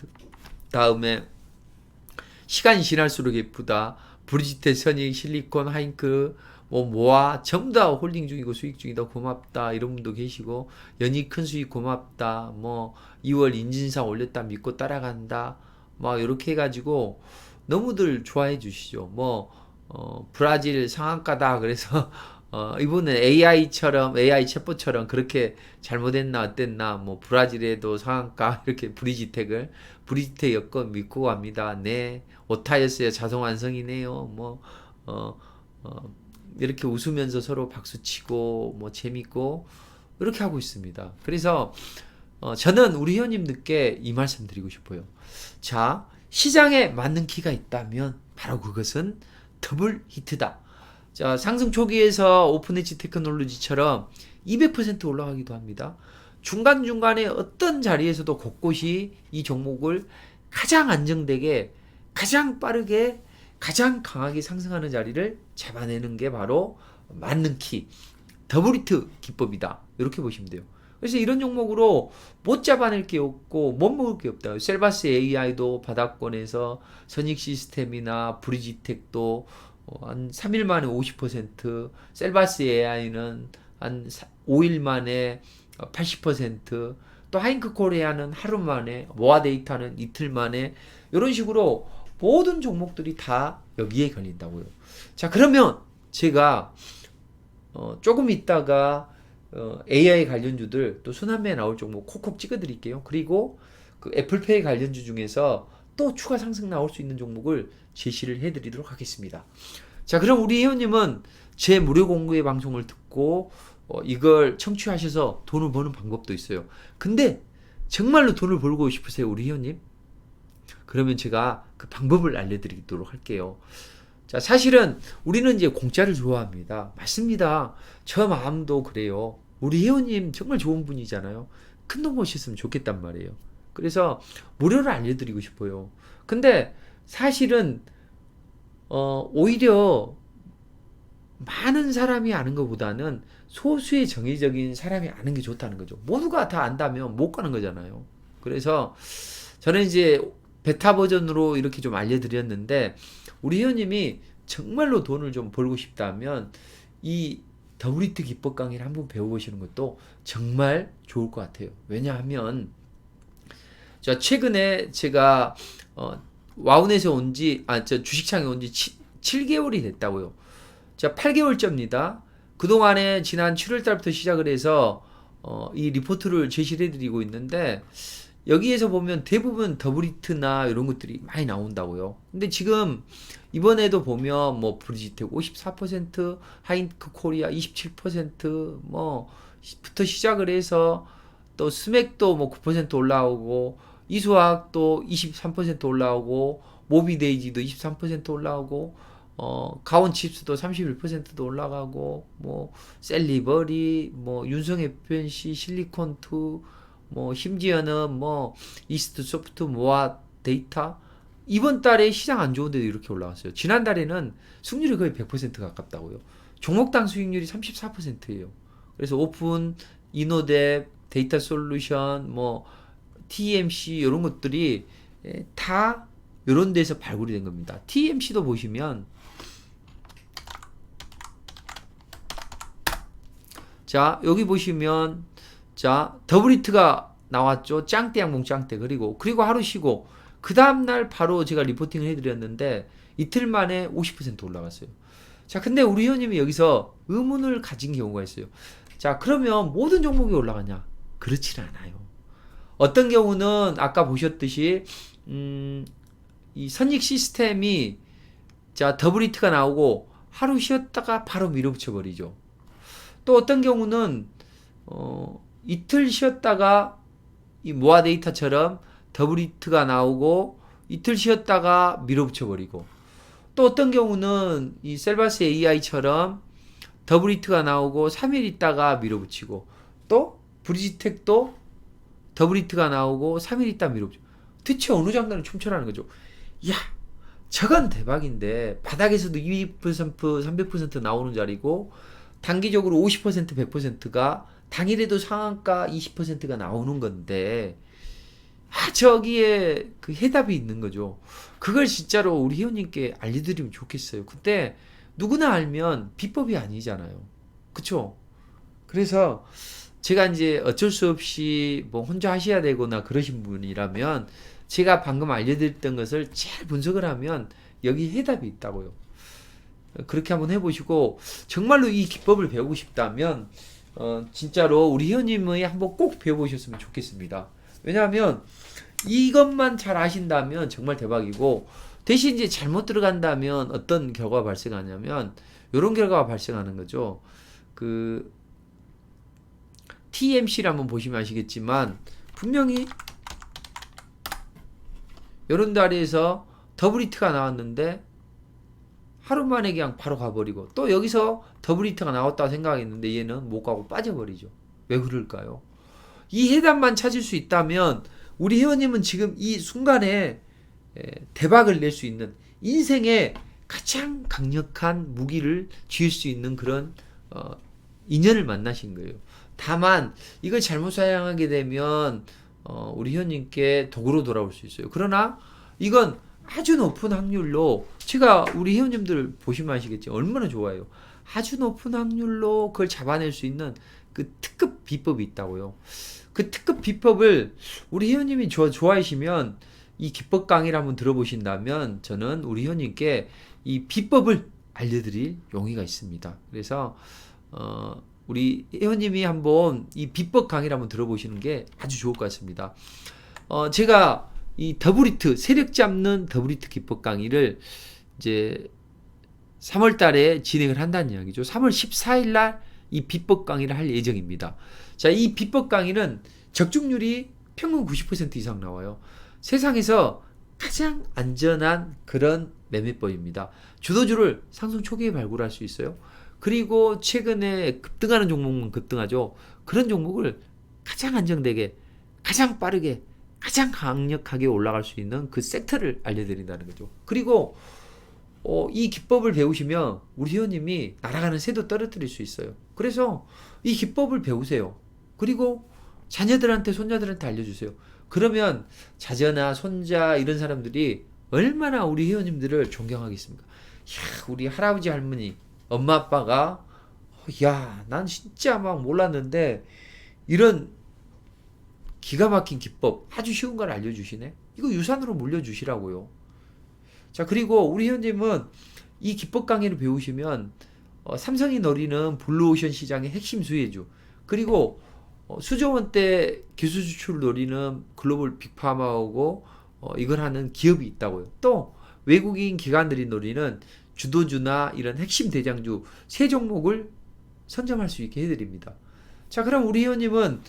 다음에 시간이 지날수록 예쁘다. 브리지텍, 선익, 실리콘, 하잉크, 뭐 모아 전부 다 홀딩 중이고 수익 중이다. 고맙다. 이런 분도 계시고 연이 큰 수익 고맙다. 뭐 2월 인진상 올렸다 믿고 따라간다. 막 이렇게 해가지고 너무들 좋아해 주시죠. 뭐 브라질 상한가다. 그래서 이분은 AI처럼 AI 챗봇처럼 그렇게 잘못했나 어땠나 뭐 브라질에도 상한가 이렇게 브리지텍 여건 믿고 갑니다. 네 오타였어요. 자동 완성이네요. 뭐 이렇게 웃으면서 서로 박수치고 뭐 재밌고 이렇게 하고 있습니다. 그래서 저는 우리 회원님들께 이 말씀 드리고 싶어요. 자, 시장에 맞는 키가 있다면 바로 그것은 더블 히트다. 자, 상승 초기에서 오픈 엣지 테크놀로지처럼 200% 올라가기도 합니다. 중간중간에 어떤 자리에서도 곳곳이 이 종목을 가장 안정되게, 가장 빠르게, 가장 강하게 상승하는 자리를 잡아내는 게 바로 맞는 키, 더블 히트 기법이다. 이렇게 보시면 돼요. 그래서 이런 종목으로 못 잡아낼 게 없고 못 먹을 게 없다. 셀바스 AI도 바닥권에서 선익 시스템이나 브리지텍도 한 3일 만에 50%, 셀바스 AI는 한 5일 만에 80%, 또 하잉크 코리아는 하루 만에, 모아 데이터는 이틀 만에 이런 식으로 모든 종목들이 다 여기에 걸린다고요. 자, 그러면 제가 조금 있다가 AI 관련주들 또 순환매에 나올 종목 콕콕 찍어 드릴게요. 그리고 그 애플페이 관련주 중에서 또 추가 상승 나올 수 있는 종목을 제시를 해 드리도록 하겠습니다. 자, 그럼 우리 회원님은 제 무료 공부의 방송을 듣고 이걸 청취하셔서 돈을 버는 방법도 있어요. 근데 정말로 돈을 벌고 싶으세요, 우리 회원님? 그러면 제가 그 방법을 알려드리도록 할게요. 자, 사실은 우리는 이제 공짜를 좋아합니다. 맞습니다. 저 마음도 그래요. 우리 회원님 정말 좋은 분이잖아요. 큰 돈 버셨으면 좋겠단 말이에요. 그래서 무료로 알려드리고 싶어요. 근데 사실은 오히려 많은 사람이 아는 것보다는 소수의 정의적인 사람이 아는 게 좋다는 거죠. 모두가 다 안다면 못 가는 거잖아요. 그래서 저는 이제 베타 버전으로 이렇게 좀 알려드렸는데 우리 회원님이 정말로 돈을 좀 벌고 싶다면 이 더블히트 기법 강의를 한번 배워보시는 것도 정말 좋을 것 같아요. 왜냐하면 자, 최근에 제가 와운에서 저 주식창에 온 지 7개월이 됐다고요. 자, 8개월째입니다. 그동안에 지난 7월달부터 시작을 해서 이 리포트를 제시를 해드리고 있는데 여기에서 보면 대부분 더블히트나 이런 것들이 많이 나온다고요. 근데 지금 이번에도 보면 뭐 브리지텍 54%, 하잉크 코리아 27%, 뭐부터 시작을 해서 또 스맥도 뭐 9% 올라오고, 이수화학도 23% 올라오고, 모비데이지도 23% 올라오고, 가온칩스도 31%도 올라가고, 뭐 셀리버리, 뭐 윤성 FNC, 실리콘2, 뭐 심지어는 뭐 이스트 소프트, 모아 데이터, 이번 달에 시장 안 좋은데도 이렇게 올라갔어요. 지난달에는 수익률이 거의 100% 가깝다고요. 종목당 수익률이 34%예요. 그래서 오픈, 이노뎁, 데이터 솔루션, 뭐 TMC 이런 것들이 다 이런 데서 발굴이 된 겁니다. TMC도 보시면, 자 여기 보시면, 자 더블히트가 나왔죠. 짱대 양봉 짱대. 그리고 하루 쉬고 그 다음날 바로 제가 리포팅을 해드렸는데 이틀 만에 50% 올라갔어요. 자 근데 우리 회원님이 여기서 의문을 가진 경우가 있어요. 자 그러면 모든 종목이 올라가냐? 그렇지 않아요. 어떤 경우는 아까 보셨듯이 이 선익 시스템이, 자 더블히트가 나오고 하루 쉬었다가 바로 밀어붙여 버리죠. 또 어떤 경우는 이틀 쉬었다가 이 모아 데이터처럼 더블히트가 나오고 이틀 쉬었다가 밀어붙여 버리고, 또 어떤 경우는 이 셀바스 AI처럼 더블히트가 나오고 3일 있다가 밀어붙이고, 또 브리지텍도 더블히트가 나오고 3일 있다 밀어붙이고. 대체 어느 장단을 춤춰라는 거죠. 야, 저건 대박인데 바닥에서도 200%, 300% 나오는 자리고, 단기적으로 50%, 100%가 당일에도 상한가 20%가 나오는 건데, 저기에 그 해답이 있는 거죠. 그걸 진짜로 우리 회원님께 알려드리면 좋겠어요. 근데 누구나 알면 비법이 아니잖아요. 그쵸? 그래서 제가 이제 어쩔 수 없이 뭐 혼자 하셔야 되거나 그러신 분이라면, 제가 방금 알려드렸던 것을 잘 분석을 하면 여기 해답이 있다고요. 그렇게 한번 해보시고, 정말로 이 기법을 배우고 싶다면 진짜로 우리 회원님의 한번 꼭 배워보셨으면 좋겠습니다. 왜냐하면 이것만 잘 아신다면 정말 대박이고, 대신 이제 잘못 들어간다면 어떤 결과가 발생하냐면 이런 결과가 발생하는 거죠. 그 TMC를 한번 보시면 아시겠지만, 분명히 이런 자리에서 더블히트가 나왔는데 하루 만에 그냥 바로 가버리고, 또 여기서 더블히트가 나왔다 생각했는데 얘는 못 가고 빠져버리죠. 왜 그럴까요? 이 해답만 찾을 수 있다면 우리 회원님은 지금 이 순간에 대박을 낼 수 있는, 인생의 가장 강력한 무기를 쥐을 수 있는 그런 인연을 만나신 거예요. 다만 이걸 잘못 사용하게 되면 우리 회원님께 도구로 돌아올 수 있어요. 그러나 이건 아주 높은 확률로, 제가 우리 회원님들 보시면 아시겠지 얼마나 좋아요. 아주 높은 확률로 그걸 잡아낼 수 있는 그 특급 비법이 있다고요. 그 특급 비법을 우리 회원님이 좋아하시면 이 기법 강의를 한번 들어보신다면 저는 우리 회원님께 이 비법을 알려드릴 용의가 있습니다. 그래서 우리 회원님이 한번 이 비법 강의를 한번 들어보시는 게 아주 좋을 것 같습니다. 제가 이 더블히트, 세력 잡는 더블히트 기법 강의를 이제 3월 달에 진행을 한다는 이야기죠. 3월 14일 날 이 비법 강의를 할 예정입니다. 자, 이 비법 강의는 적중률이 평균 90% 이상 나와요. 세상에서 가장 안전한 그런 매매법입니다. 주도주를 상승 초기에 발굴할 수 있어요. 그리고 최근에 급등하는 종목만 급등하죠. 그런 종목을 가장 안정되게, 가장 빠르게, 가장 강력하게 올라갈 수 있는 그 섹터를 알려드린다는 거죠. 그리고 이 기법을 배우시면 우리 회원님이 날아가는 새도 떨어뜨릴 수 있어요. 그래서 이 기법을 배우세요. 그리고 자녀들한테, 손자들한테 알려주세요. 그러면 자녀나 손자 이런 사람들이 얼마나 우리 회원님들을 존경하겠습니까? 야, 우리 할아버지 할머니, 엄마 아빠가 야, 난 진짜 막 몰랐는데 이런 기가 막힌 기법, 아주 쉬운 걸 알려주시네. 이거 유산으로 물려주시라고요. 자, 그리고 우리 회원님은 이 기법 강의를 배우시면 삼성이 노리는 블루오션 시장의 핵심 수혜주, 그리고 수조 원대 기술 수출을 노리는 글로벌 빅파마하고 이걸 하는 기업이 있다고요. 또 외국인 기관들이 노리는 주도주나 이런 핵심 대장주 세 종목을 선점할 수 있게 해드립니다. 자, 그럼 우리 회원님은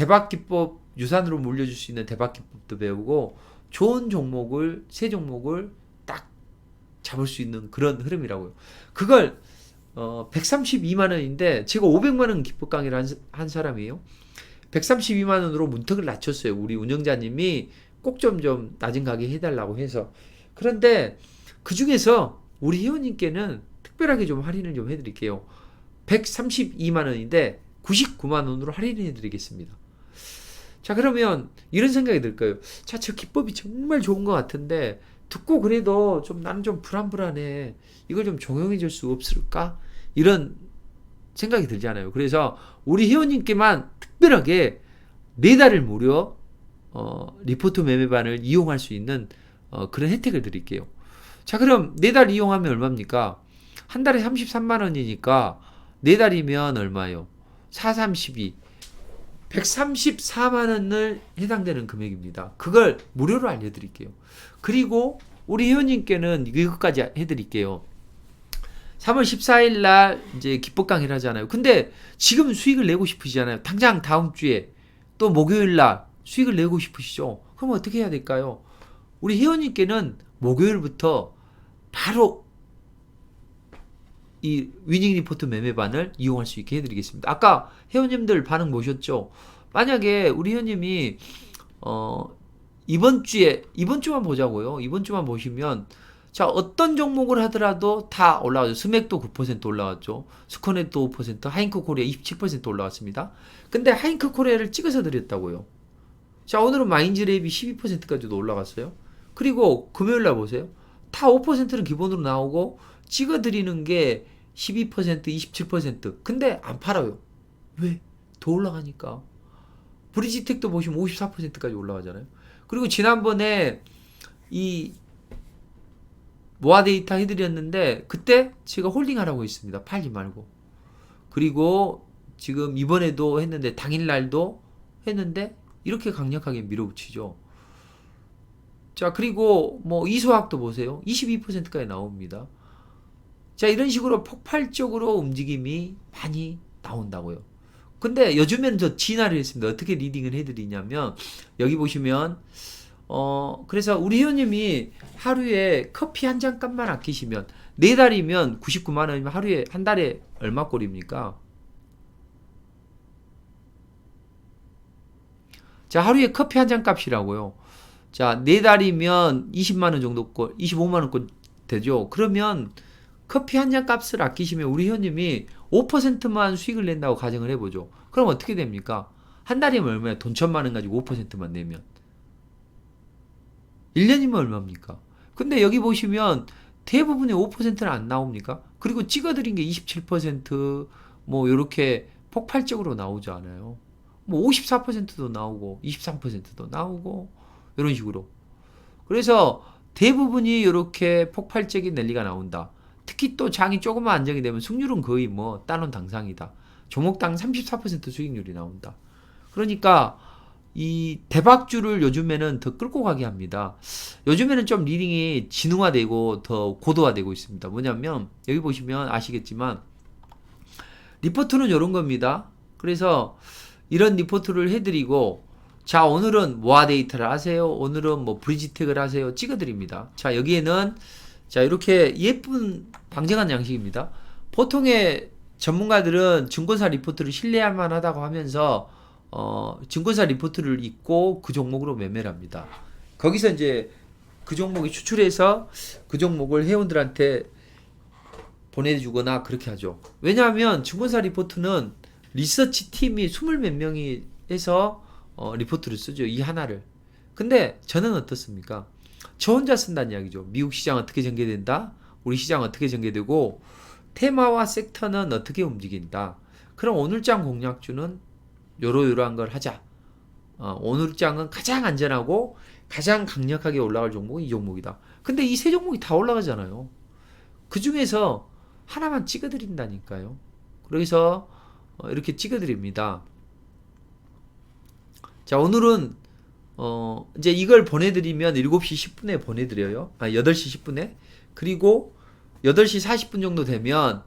대박기법 유산으로 물려줄 수 있는 대박기법도 배우고 좋은 종목을 세 종목을 딱 잡을 수 있는 그런 흐름이라고요. 그걸 132만 원인데 제가 500만 원 기법 강의를 한 사람이에요. 132만 원으로 문턱을 낮췄어요. 우리 운영자님이 꼭 좀 낮은 가격에 해달라고 해서. 그런데 그 중에서 우리 회원님께는 특별하게 좀 할인을 좀 해드릴게요. 132만 원인데 99만 원으로 할인을 해드리겠습니다. 자, 그러면 이런 생각이 들까요? 자, 저 기법이 정말 좋은 것 같은데 듣고 그래도 좀 나는 좀 불안해. 이걸 좀 적용해 줄 수 없을까? 이런 생각이 들잖아요. 그래서 우리 회원님께만 특별하게 4달을 무료 리포트 매매반을 이용할 수 있는 그런 혜택을 드릴게요. 자, 그럼 4달 이용하면 얼마입니까? 한 달에 33만 원이니까 4달이면 얼마예요? 4, 32 134만 원을 해당되는 금액입니다. 그걸 무료로 알려드릴게요. 그리고 우리 회원님께는 이것까지 해드릴게요. 3월 14일 날 이제 기법 강의를 하잖아요. 근데 지금 수익을 내고 싶으시잖아요. 당장 다음 주에 또 목요일 날 수익을 내고 싶으시죠? 그럼 어떻게 해야 될까요? 우리 회원님께는 목요일부터 바로 이 위닝 리포트 매매반을 이용할 수 있게 해드리겠습니다. 아까 회원님들 반응 보셨죠? 만약에 우리 회원님이 이번 주만 보자고요. 이번 주만 보시면 자, 어떤 종목을 하더라도 다 올라가죠. 스맥도 9% 올라갔죠. 스코넷도 5%, 하잉크 코리아 27% 올라갔습니다. 근데 하잉크 코리아를 찍어서 드렸다고요. 자, 오늘은 마인즈랩이 12%까지도 올라갔어요. 그리고 금요일날 보세요. 다 5%는 기본으로 나오고 찍어드리는 게 12%, 27%. 근데 안 팔아요. 왜? 더 올라가니까. 브리지텍도 보시면 54%까지 올라가잖아요. 그리고 지난번에 이 모아 데이터 해드렸는데 그때 제가 홀딩하라고 했습니다. 팔지 말고. 그리고 지금 이번에도 했는데 당일날도 했는데 이렇게 강력하게 밀어붙이죠. 자, 그리고 뭐 이소학도 보세요. 22%까지 나옵니다. 자, 이런 식으로 폭발적으로 움직임이 많이 나온다고요. 근데 요즘엔 저 진화를 했습니다. 어떻게 리딩을 해드리냐면 여기 보시면 그래서 우리 회원님이 하루에 커피 한 잔 값만 아끼시면 4달이면 99만 원이면 하루에 한 달에 얼마 꼴입니까? 자, 하루에 커피 한 잔 값이라고요. 자, 4달이면 20만 원 정도 꼴, 25만 원 꼴 되죠. 그러면 커피 한 잔 값을 아끼시면 우리 회원님이 5%만 수익을 낸다고 가정을 해보죠. 그럼 어떻게 됩니까? 한 달이면 얼마야? 돈 1,000만 원 가지고 5%만 내면 1년이면 얼마입니까? 근데 여기 보시면 대부분의 5%는 안 나옵니까? 그리고 찍어드린 게 27%뭐 이렇게 폭발적으로 나오지 않아요. 뭐 54%도 나오고 23%도 나오고 이런 식으로. 그래서 대부분이 이렇게 폭발적인 랠리가 나온다. 특히 또 장이 조금만 안정이 되면 승률은 거의 뭐 따놓은 당상이다. 종목당 34% 수익률이 나온다. 그러니까 이 대박주를 요즘에는 더 끌고 가게 합니다. 요즘에는 좀 리딩이 지능화되고 더 고도화되고 있습니다. 뭐냐면 여기 보시면 아시겠지만 리포트는 이런 겁니다. 그래서 이런 리포트를 해드리고 자, 오늘은 모아 데이터를 하세요. 오늘은 뭐 브리지텍을 하세요. 찍어드립니다. 자, 여기에는 자, 이렇게 예쁜 방정한 양식입니다. 보통의 전문가들은 증권사 리포트를 신뢰할 만하다고 하면서 증권사 리포트를 읽고 그 종목으로 매매를 합니다. 거기서 이제 그 종목이 추출해서 그 종목을 회원들한테 보내주거나 그렇게 하죠. 왜냐하면 증권사 리포트는 리서치 팀이 20몇 명이 해서 리포트를 쓰죠. 이 하나를. 근데 저는 어떻습니까? 저 혼자 쓴다는 이야기죠. 미국 시장 어떻게 전개된다? 우리 시장 어떻게 전개되고 테마와 섹터는 어떻게 움직인다? 그럼 오늘장 공략주는 요러요러한 걸 하자. 오늘장은 가장 안전하고 가장 강력하게 올라갈 종목은 이 종목이다. 근데 이 세 종목이 다 올라가잖아요. 그 중에서 하나만 찍어드린다니까요. 그래서 이렇게 찍어드립니다. 자, 오늘은 이제 이걸 보내드리면 7시 10분에 보내드려요. 8시 10분에. 그리고 8시 40분 정도 되면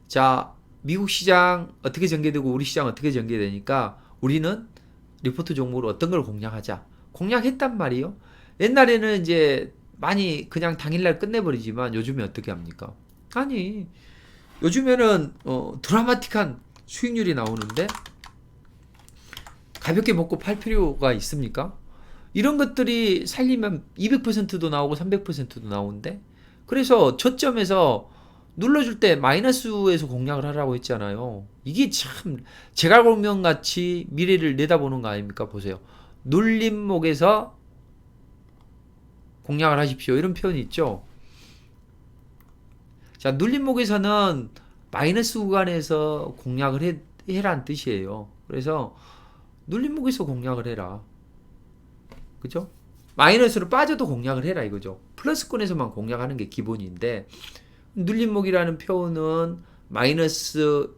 자, 미국 시장 어떻게 전개되고 우리 시장 어떻게 전개되니까 우리는 리포트 종목으로 어떤 걸 공략하자. 공략했단 말이에요. 옛날에는 이제 많이 그냥 당일날 끝내버리지만 요즘에 어떻게 합니까? 아니, 요즘에는 드라마틱한 수익률이 나오는데 가볍게 먹고 팔 필요가 있습니까? 이런 것들이 살리면 200%도 나오고 300%도 나오는데, 그래서 저점에서 눌러줄 때 마이너스에서 공략을 하라고 했잖아요. 이게 참 제갈공명같이 미래를 내다보는 거 아닙니까? 보세요. 눌림목에서 공략을 하십시오. 이런 표현이 있죠. 자, 눌림목에서는 마이너스 구간에서 공략을 해라는 뜻이에요. 그래서 눌림목에서 공략을 해라. 그죠? 마이너스로 빠져도 공략을 해라 이거죠. 플러스권에서만 공략하는 게 기본인데, 눌림목이라는 표현은 마이너스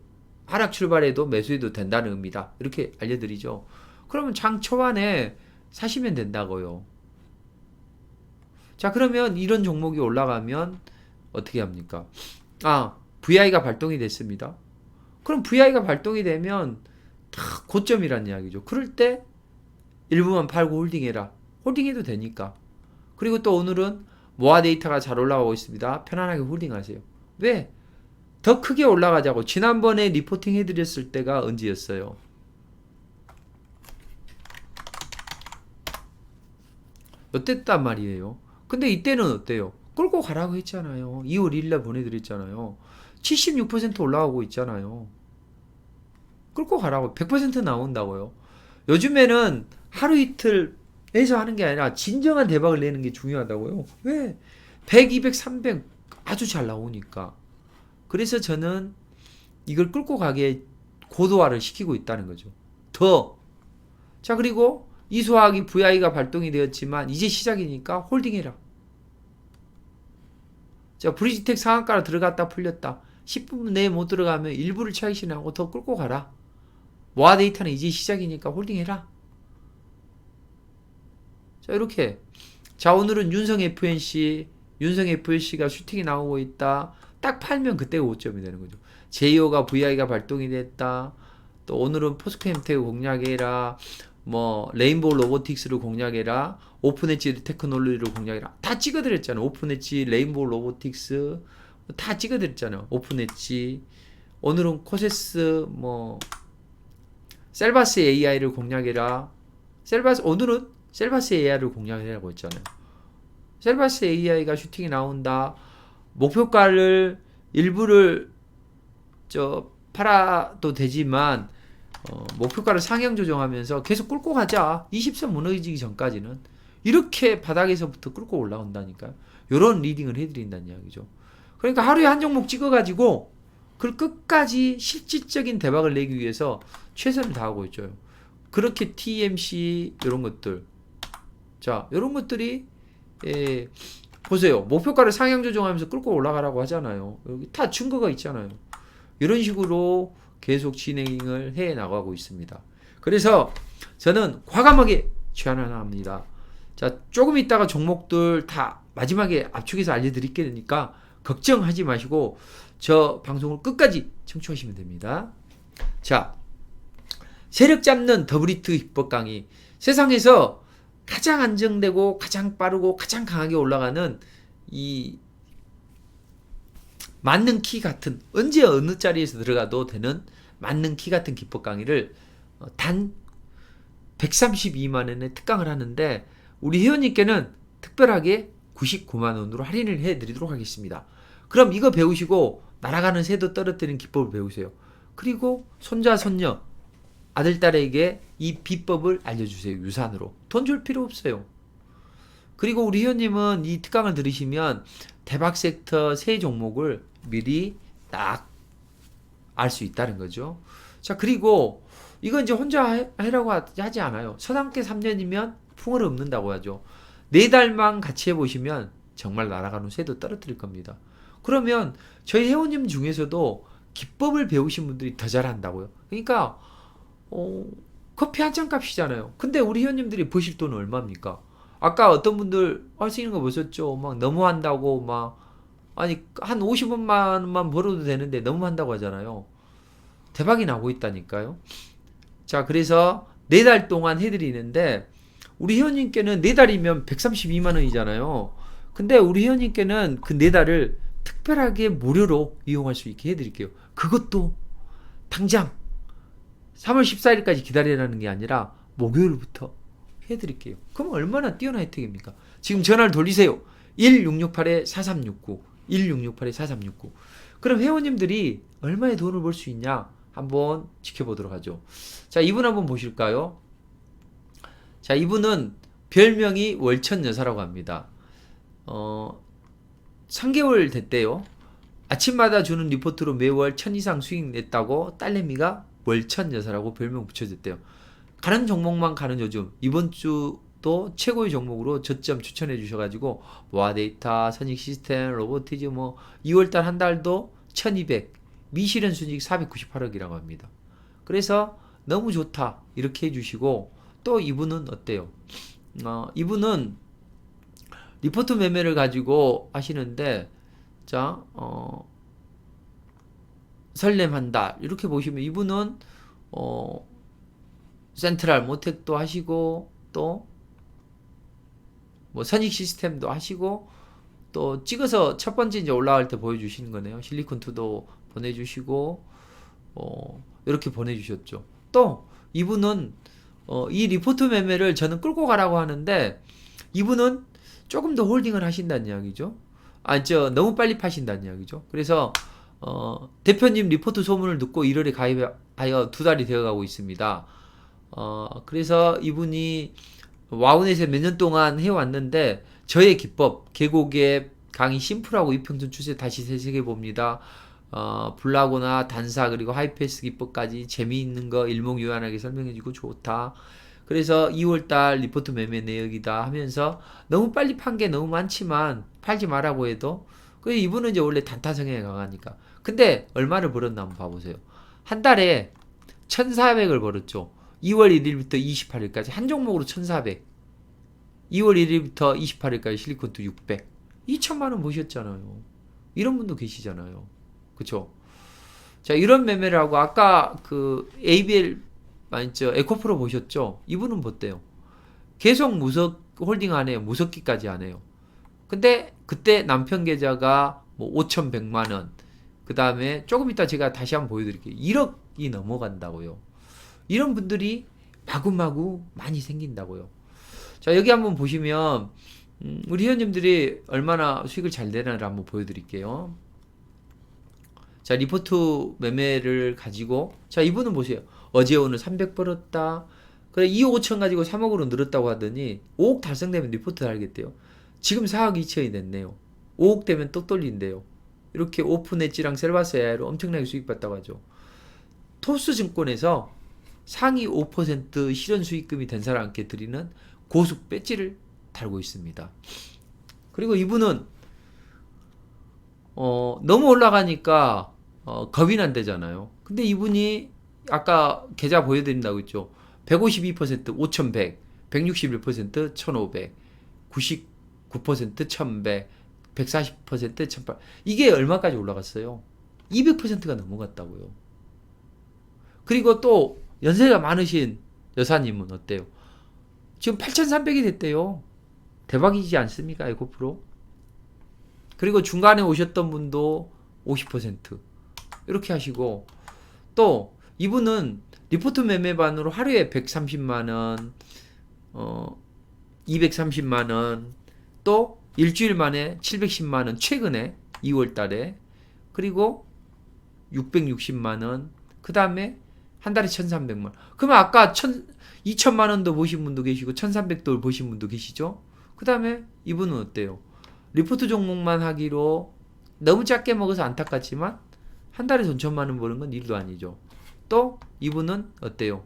하락 출발해도 매수해도 된다는 의미다. 이렇게 알려드리죠. 그러면 장 초반에 사시면 된다고요. 자, 그러면 이런 종목이 올라가면 어떻게 합니까? VI가 발동이 됐습니다. 그럼 VI가 발동이 되면 다 고점이란 이야기죠. 그럴 때 일부만 팔고 홀딩해라. 홀딩해도 되니까. 그리고 또 오늘은 모아 데이터가 잘 올라가고 있습니다. 편안하게 홀딩하세요. 왜? 더 크게 올라가자고. 지난번에 리포팅 해드렸을 때가 언제였어요? 이때단 말이에요. 근데 이때는 어때요? 끌고 가라고 했잖아요. 2월 1일날 보내드렸잖아요. 76% 올라가고 있잖아요. 끌고 가라고. 100% 나온다고요. 요즘에는 하루 이틀 해서 하는 게 아니라 진정한 대박을 내는 게 중요하다고요. 왜? 100, 200, 300 아주 잘 나오니까. 그래서 저는 이걸 끌고 가게 고도화를 시키고 있다는 거죠. 더. 자, 그리고 이수화학이 VI가 발동이 되었지만 이제 시작이니까 홀딩해라. 자, 브리지텍 상한가로 들어갔다 풀렸다. 10분 내에 못 들어가면 일부를 차익실현하고 더 끌고 가라. 모아 데이터는 이제 시작이니까 홀딩해라. 자, 이렇게. 자, 오늘은 윤성 FNC가 슈팅이 나오고 있다. 딱 팔면 그때가 5점이 되는 거죠. 제이오가 VI가 발동이 됐다. 또 오늘은 포스코 햄텍 공략해라. 뭐 레인보우 로보틱스를 공략해라. 오픈 엣지 테크놀로지를 공략해라. 다 찍어드렸잖아요. 오픈 엣지, 레인보우 로보틱스 다 찍어드렸잖아요. 오픈 엣지. 오늘은 코세스 셀바스 AI를 공략해라. 오늘은 셀바스 AI를 공략해라고 했잖아요. 셀바스 AI가 슈팅이 나온다. 목표가를 일부를 팔아도 되지만 목표가를 상향 조정하면서 계속 끌고 가자. 20선 무너지기 전까지는 이렇게 바닥에서부터 끌고 올라온다니까요. 이런 리딩을 해드린다는 이야기죠. 그러니까 하루에 한 종목 찍어가지고 그걸 끝까지 실질적인 대박을 내기 위해서 최선을 다하고 있죠. 그렇게 TMC 이런 것들, 자, 이런 것들이 보세요. 목표가를 상향 조정하면서 끌고 올라가라고 하잖아요. 여기 다 증거가 있잖아요. 이런 식으로 계속 진행을 해 나가고 있습니다. 그래서 저는 과감하게 제안합니다. 자, 조금 있다가 종목들 다 마지막에 압축해서 알려드릴 테니까 걱정하지 마시고 저 방송을 끝까지 청취하시면 됩니다. 자, 세력 잡는 더블히트 기법 강의. 세상에서 가장 안정되고 가장 빠르고 가장 강하게 올라가는 이 맞는 키 같은, 언제 어느 자리에서 들어가도 되는 맞는 키 같은 기법 강의를 단 132만 원에 특강을 하는데 우리 회원님께는 특별하게 99만 원으로 할인을 해드리도록 하겠습니다. 그럼 이거 배우시고 날아가는 새도 떨어뜨리는 기법을 배우세요. 그리고 손자 손녀 아들 딸에게 이 비법을 알려주세요. 유산으로. 돈 줄 필요 없어요. 그리고 우리 회원님은 이 특강을 들으시면 대박 섹터 세 종목을 미리 딱 알 수 있다는 거죠. 자, 그리고 이건 이제 혼자 하라고 하지 않아요. 서당계 3년이면 풍어를 읊는다고 하죠. 4달만 같이 해보시면 정말 날아가는 새도 떨어뜨릴 겁니다. 그러면 저희 회원님 중에서도 기법을 배우신 분들이 더 잘한다고요. 그러니까 커피 한 잔 값이잖아요. 근데 우리 회원님들이 버실 돈은 얼마입니까? 아까 어떤 분들 하시는 거 보셨죠? 막 너무 한다고 아니 한 50원만 원만 벌어도 되는데 너무 한다고 하잖아요. 대박이 나고 있다니까요. 자, 그래서 4달 동안 해드리는데 우리 회원님께는 4달이면 132만 원이잖아요. 근데 우리 회원님께는 그 4달을 특별하게 무료로 이용할 수 있게 해드릴게요. 그것도 당장 3월 14일까지 기다리라는 게 아니라 목요일부터 해드릴게요. 그럼 얼마나 뛰어난 혜택입니까? 지금 전화를 돌리세요. 1668-4369 1668-4369 그럼 회원님들이 얼마의 돈을 벌 수 있냐 한번 지켜보도록 하죠. 자, 이분 한번 보실까요? 자, 이분은 별명이 월천여사라고 합니다. 3개월 됐대요. 아침마다 주는 리포트로 매월 1000 이상 수익 냈다고 딸내미가 월천여사라고 별명 붙여줬대요. 가는 종목만 가는 요즘 이번 주도 최고의 종목으로 저점 추천해 주셔가지고 모아데이터, 선익 시스템, 로보티즈 2월달 한 달도 1200 미실현 순이익 498억이라고 합니다. 그래서 너무 좋다 이렇게 해주시고 또 이분은 어때요? 이분은 리포트 매매를 가지고 하시는데 자 설렘한다 이렇게 보시면 이분은 센트럴 모텍도 하시고 또 선익 시스템도 하시고 또 찍어서 첫 번째 이제 올라갈 때 보여주시는 거네요. 실리콘2도 보내주시고 이렇게 보내주셨죠. 또 이분은 이 리포트 매매를 저는 끌고 가라고 하는데 이분은 조금 더 홀딩을 하신다는 이야기죠. 너무 빨리 파신다는 이야기죠. 그래서 대표님 리포트 소문을 듣고 1월에 가입하여 2달이 되어가고 있습니다. 그래서 이분이 와우넷에 몇 년 동안 해왔는데 저의 기법, 계곡의 강의 심플하고 이평선 추세 다시 새겨봅니다. 블라고나 단사 그리고 하이패스 기법까지 재미있는 거 일목요연하게 설명해주고 좋다. 그래서 2월달 리포트 매매 내역이다 하면서 너무 빨리 판 게 너무 많지만 팔지 말라고 해도 이분은 이제 원래 단타 성향이 강하니까. 근데 얼마를 벌었나 한번 봐보세요. 한 달에 1400을 벌었죠. 2월 1일부터 28일까지 한 종목으로 1400. 2월 1일부터 28일까지 실리콘2 600. 2천만원 보셨잖아요. 이런 분도 계시잖아요. 그쵸? 자, 이런 매매를 하고 아까 그 ABL 에코프로 보셨죠? 이분은 어때요? 계속 무석 홀딩 안 해요. 무섭기까지 안 해요. 근데 그때 남편 계좌가 5,100만원. 그 다음에 조금 이따 제가 다시 한번 보여드릴게요. 1억이 넘어간다고요. 이런 분들이 마구마구 많이 생긴다고요. 자, 여기 한번 보시면 우리 회원님들이 얼마나 수익을 잘 내나를 한번 보여드릴게요. 자, 리포트 매매를 가지고 자, 이분은 보세요. 어제 오늘 300 벌었다. 그래 2억 5천 가지고 3억으로 늘었다고 하더니 5억 달성되면 리포트 달겠대요. 지금 4억 2천이 됐네요. 5억 되면 또 떨린대요. 이렇게 오픈 엣지랑 셀바스 AI로 엄청나게 수익 봤다고 하죠. 토스 증권에서 상위 5% 실현 수익금이 된 사람께 드리는 고수 배지를 달고 있습니다. 그리고 이분은 너무 올라가니까 겁이 난대잖아요. 근데 이분이 아까 계좌 보여드린다고 했죠. 152% 5100, 161% 1500, 99% 1100, 140% 1800. 이게 얼마까지 올라갔어요? 200%가 넘어갔다고요. 그리고 또 연세가 많으신 여사님은 어때요? 지금 8300이 됐대요. 대박이지 않습니까? 에코프로. 그리고 중간에 오셨던 분도 50% 이렇게 하시고 또 이분은 리포트 매매반으로 하루에 130만원 230만원 또 일주일 만에 710만원 최근에 2월달에 그리고 660만원 그 다음에 한 달에 1300만원. 그러면 아까 2000만원도 보신 분도 계시고 1300도 보신 분도 계시죠. 그 다음에 이분은 어때요? 리포트 종목만 하기로 너무 작게 먹어서 안타깝지만 한 달에 돈 1000만원 버는 건 일도 아니죠. 또 이분은 어때요?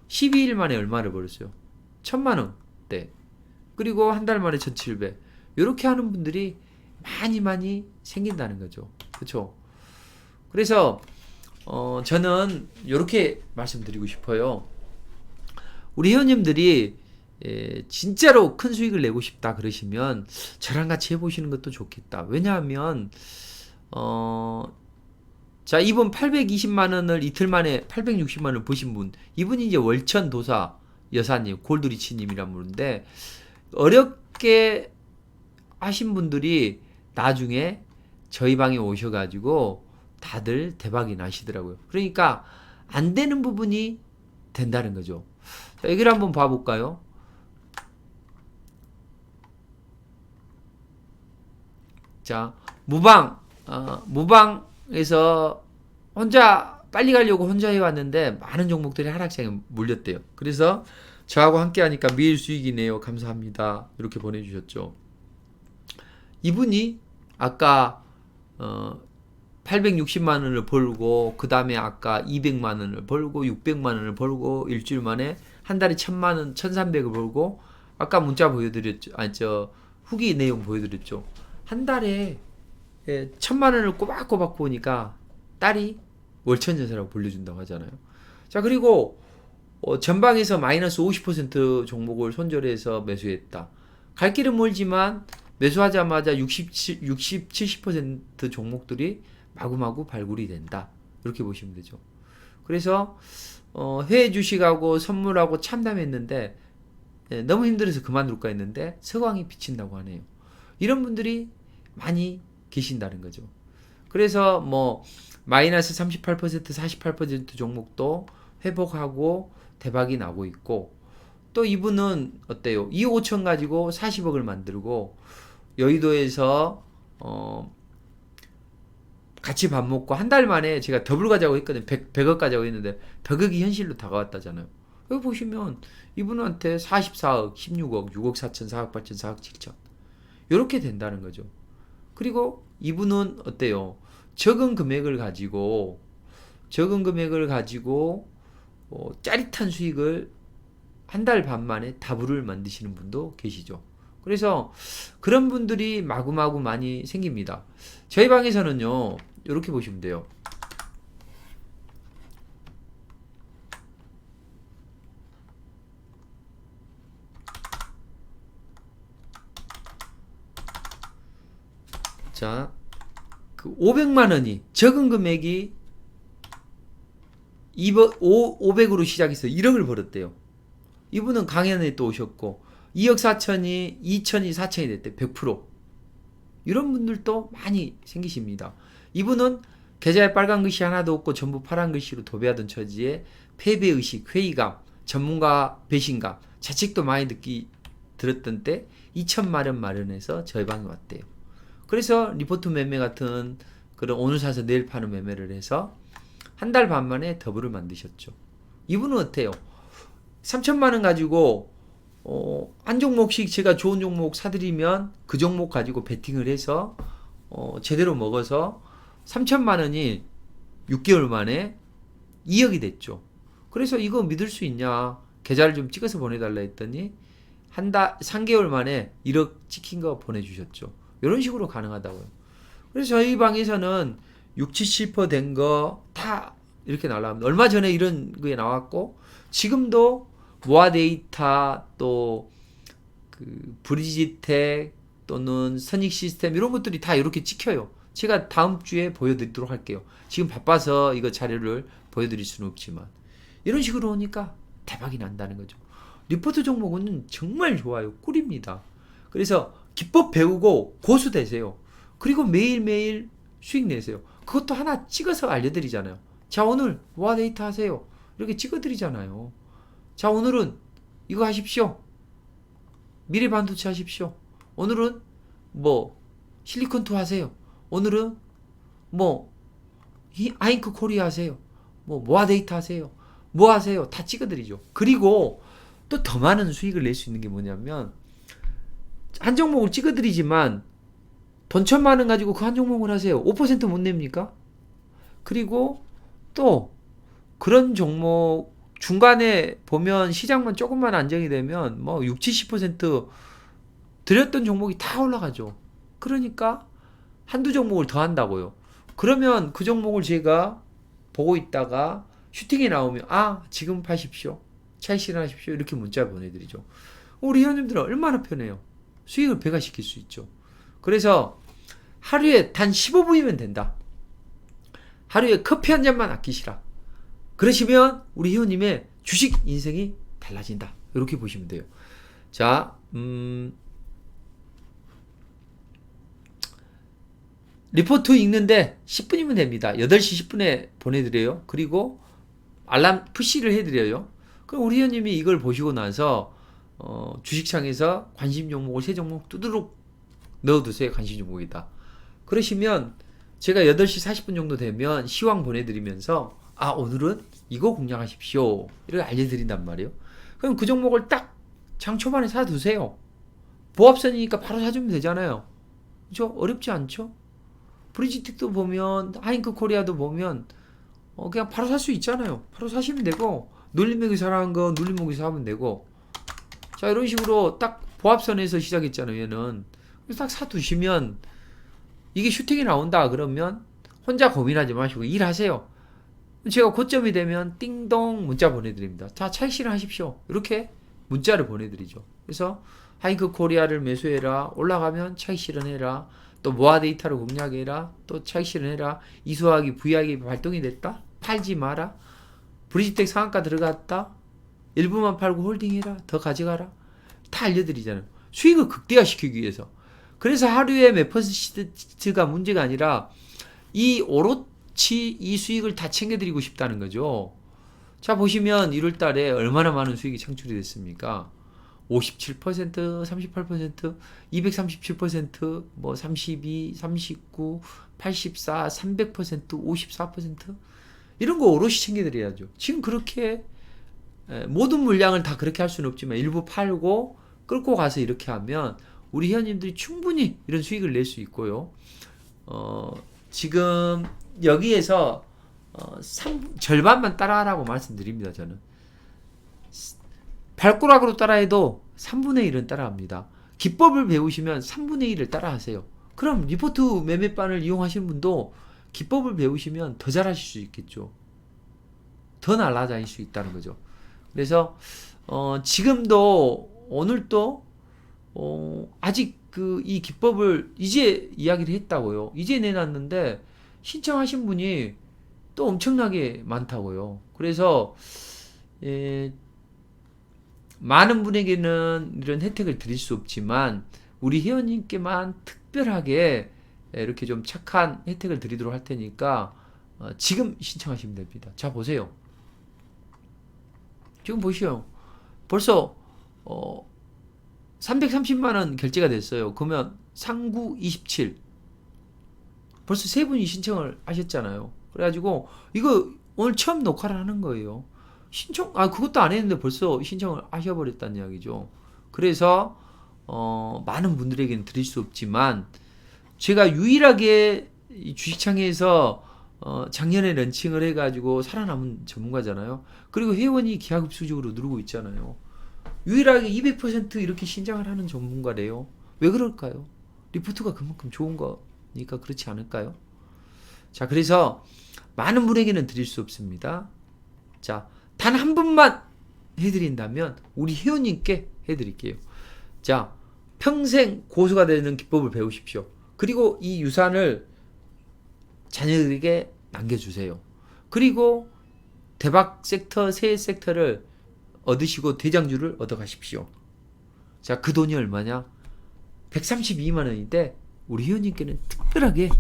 12일 만에 얼마를 벌었어요? 1000만원. 네. 그리고 한 달 만에 1700. 이렇게 하는 분들이 많이 생긴다는 거죠. 그렇죠? 그래서 저는 이렇게 말씀드리고 싶어요. 우리 회원님들이 진짜로 큰 수익을 내고 싶다 그러시면 저랑 같이 해보시는 것도 좋겠다. 왜냐하면 자, 이번 820만원을 이틀 만에 860만원을 보신 분, 이분이 이제 월천 도사 여사님, 골드리치님이란 분인데 어렵게 하신 분들이 나중에 저희 방에 오셔가지고 다들 대박이 나시더라고요. 그러니까 안 되는 부분이 된다는 거죠. 자, 여기를 한번 봐볼까요? 자, 무방에서 혼자 빨리 가려고 혼자 해왔는데 많은 종목들이 하락장에 몰렸대요. 그래서 저하고 함께 하니까 매일 수익이네요. 감사합니다. 이렇게 보내주셨죠. 이분이 아까 860만 원을 벌고 그 다음에 아까 200만 원을 벌고 600만 원을 벌고 일주일 만에 한 달에 1000만 원, 1300을 벌고 아까 문자 보여드렸죠. 아니 후기 내용 보여드렸죠. 한 달에 1000만 원을 꼬박꼬박 보니까 딸이 월천전세라고 불려준다고 하잖아요. 자, 그리고 전방에서 마이너스 50% 종목을 손절해서 매수했다. 갈 길은 멀지만 매수하자마자 60, 70% 종목들이 마구마구 발굴이 된다. 이렇게 보시면 되죠. 그래서 해외 주식하고 선물하고 참담했는데 너무 힘들어서 그만둘까 했는데 서광이 비친다고 하네요. 이런 분들이 많이 계신다는 거죠. 그래서 뭐 마이너스 38%, 48% 종목도 회복하고 대박이 나고 있고 또 이분은 어때요? 2억 5천 가지고 40억을 만들고 여의도에서 같이 밥 먹고 한 달 만에 제가 더블 가자고 했거든요. 100억 가자고 했는데 100억이 현실로 다가왔다잖아요. 여기 보시면 이분한테 44억, 16억, 6억 4천, 4억 8천, 4억 7천 이렇게 된다는 거죠. 그리고 이분은 어때요? 적은 금액을 가지고 짜릿한 수익을 한 달 반 만에 다불을 만드시는 분도 계시죠. 그래서 그런 분들이 마구마구 많이 생깁니다. 저희 방에서는요, 이렇게 보시면 돼요. 자, 그 500만 원이 적은 금액이 500으로 시작해서 1억을 벌었대요. 이분은 강연에 또 오셨고 2억 4천이 2천이 4천이 됐대. 100%. 이런 분들도 많이 생기십니다. 이분은 계좌에 빨간 글씨 하나도 없고 전부 파란 글씨로 도배하던 처지에 패배의식, 회의감, 전문가 배신감, 자책도 많이 들었던 때 2천만 원 마련해서 저희 방에 왔대요. 그래서 리포트 매매 같은 그런 오늘 사서 내일 파는 매매를 해서 한 달 반 만에 더블을 만드셨죠. 이분은 어때요? 3천만 원 가지고 한 종목씩 제가 좋은 종목 사드리면 그 종목 가지고 베팅을 해서 제대로 먹어서 3천만 원이 6개월 만에 2억이 됐죠. 그래서 이거 믿을 수 있냐? 계좌를 좀 찍어서 보내달라 했더니 3개월 만에 1억 찍힌 거 보내주셨죠. 이런 식으로 가능하다고요. 그래서 저희 방에서는 6, 70% 된 거 다 이렇게 날라갑니다. 얼마 전에 이런 게 나왔고 지금도 모아 데이터 또 그 브리지텍 또는 선익 시스템 이런 것들이 다 이렇게 찍혀요. 제가 다음 주에 보여드리도록 할게요. 지금 바빠서 이거 자료를 보여드릴 수는 없지만 이런 식으로 오니까 대박이 난다는 거죠. 리포트 종목은 정말 좋아요. 꿀입니다. 그래서 기법 배우고 고수 되세요. 그리고 매일매일 수익 내세요. 그것도 하나 찍어서 알려드리잖아요. 자, 오늘 모아 데이터 하세요. 이렇게 찍어드리잖아요. 자, 오늘은 이거 하십시오. 미래 반도체 하십시오. 오늘은 뭐 실리콘2 하세요. 오늘은 뭐 아잉크 코리아 하세요. 뭐 모아 데이터 하세요. 뭐 하세요. 다 찍어드리죠. 그리고 또 더 많은 수익을 낼 수 있는 게 뭐냐면 한 종목을 찍어드리지만 돈 1000만 원 가지고 그 한 종목을 하세요. 5% 못 냅니까? 그리고 또 그런 종목 중간에 보면 시장만 조금만 안정이 되면 뭐 6, 70% 들였던 종목이 다 올라가죠. 그러니까 한두 종목을 더 한다고요. 그러면 그 종목을 제가 보고 있다가 슈팅이 나오면 지금 파십시오. 차익 실현하십시오. 이렇게 문자 보내드리죠. 우리 회원님들은 얼마나 편해요. 수익을 배가시킬 수 있죠. 그래서 하루에 단 15분이면 된다. 하루에 커피 한 잔만 아끼시라. 그러시면 우리 회원님의 주식 인생이 달라진다. 이렇게 보시면 돼요. 자, 리포트 읽는데 10분이면 됩니다. 8시 10분에 보내드려요. 그리고 알람 푸시를 해드려요. 그럼 우리 회원님이 이걸 보시고 나서 주식창에서 관심 종목을 3종목 두드룩 넣어두세요. 관심 종목이다. 그러시면 제가 8시 40분 정도 되면 시황 보내드리면서 오늘은 이거 공략하십시오. 이렇게 알려드린단 말이에요. 그럼 그 종목을 딱 장 초반에 사두세요. 보합선이니까 바로 사주면 되잖아요. 그죠? 어렵지 않죠? 브리지틱도 보면 하잉크 코리아도 보면 그냥 바로 살 수 있잖아요. 바로 사시면 되고 눌림목이 사라는 거 눌림목이 사면 되고 자 이런 식으로 딱 보합선에서 시작했잖아요. 얘는 그래서 딱 사두시면 이게 슈팅이 나온다 그러면 혼자 고민하지 마시고 일하세요. 제가 고점이 되면 띵동 문자 보내드립니다. 자 차익 실현하십시오. 이렇게 문자를 보내드리죠. 그래서 하잉크 코리아를 매수해라. 올라가면 차익 실현해라. 또 모아 데이터를 공략해라. 또 차익 실현해라. 이수학이 VI가 발동이 됐다. 팔지 마라. 브리지텍 상한가 들어갔다. 일부만 팔고 홀딩해라. 더 가져가라. 다 알려드리잖아요. 수익을 극대화시키기 위해서. 그래서 하루에 몇 퍼센트가 문제가 아니라 이 오롯이 이 수익을 다 챙겨드리고 싶다는 거죠. 자 보시면 1월달에 얼마나 많은 수익이 창출이 됐습니까? 57%, 38%, 237%, 뭐 32, 39, 84, 300%, 54% 이런 거 오롯이 챙겨드려야죠. 지금 그렇게 모든 물량을 다 그렇게 할 수는 없지만 일부 팔고 끌고 가서 이렇게 하면 우리 회원님들이 충분히 이런 수익을 낼 수 있고요. 지금 여기에서 절반만 따라하라고 말씀드립니다. 저는 발꼬락으로 따라해도 3분의 1은 따라합니다. 기법을 배우시면 3분의 1을 따라하세요. 그럼 리포트 매매반을 이용하시는 분도 기법을 배우시면 더 잘하실 수 있겠죠. 더 날아다닐 수 있다는 거죠. 그래서 지금도 오늘도 아직 이 기법을 이제 이야기를 했다고요. 이제 내놨는데 신청하신 분이 또 엄청나게 많다고요. 그래서 많은 분에게는 이런 혜택을 드릴 수 없지만 우리 회원님께만 특별하게 이렇게 좀 착한 혜택을 드리도록 할 테니까 지금 신청하시면 됩니다. 자 보세요. 지금 보시오. 벌써 330만원 결제가 됐어요. 그러면 상구 27 벌써 3분이 신청을 하셨잖아요. 그래가지고 이거 오늘 처음 녹화를 하는 거예요. 신청 그것도 안 했는데 벌써 신청을 하셔버렸다는 이야기죠. 그래서 많은 분들에게는 드릴 수 없지만 제가 유일하게 이 주식창에서 작년에 런칭을 해가지고 살아남은 전문가잖아요. 그리고 회원이 기하급수적으로 누르고 있잖아요. 유일하게 200% 이렇게 신장을 하는 전문가래요. 왜 그럴까요? 리포트가 그만큼 좋은 거니까 그렇지 않을까요? 자, 그래서 많은 분에게는 드릴 수 없습니다. 자, 단 한 분만 해드린다면 우리 회원님께 해드릴게요. 자, 평생 고수가 되는 기법을 배우십시오. 그리고 이 유산을 자녀들에게 남겨주세요. 그리고 대박 섹터, 새 섹터를 얻으시고 대장주를 얻어가십시오. 자, 그 돈이 얼마냐? 132만 원인데 우리 회원님께는 특별하게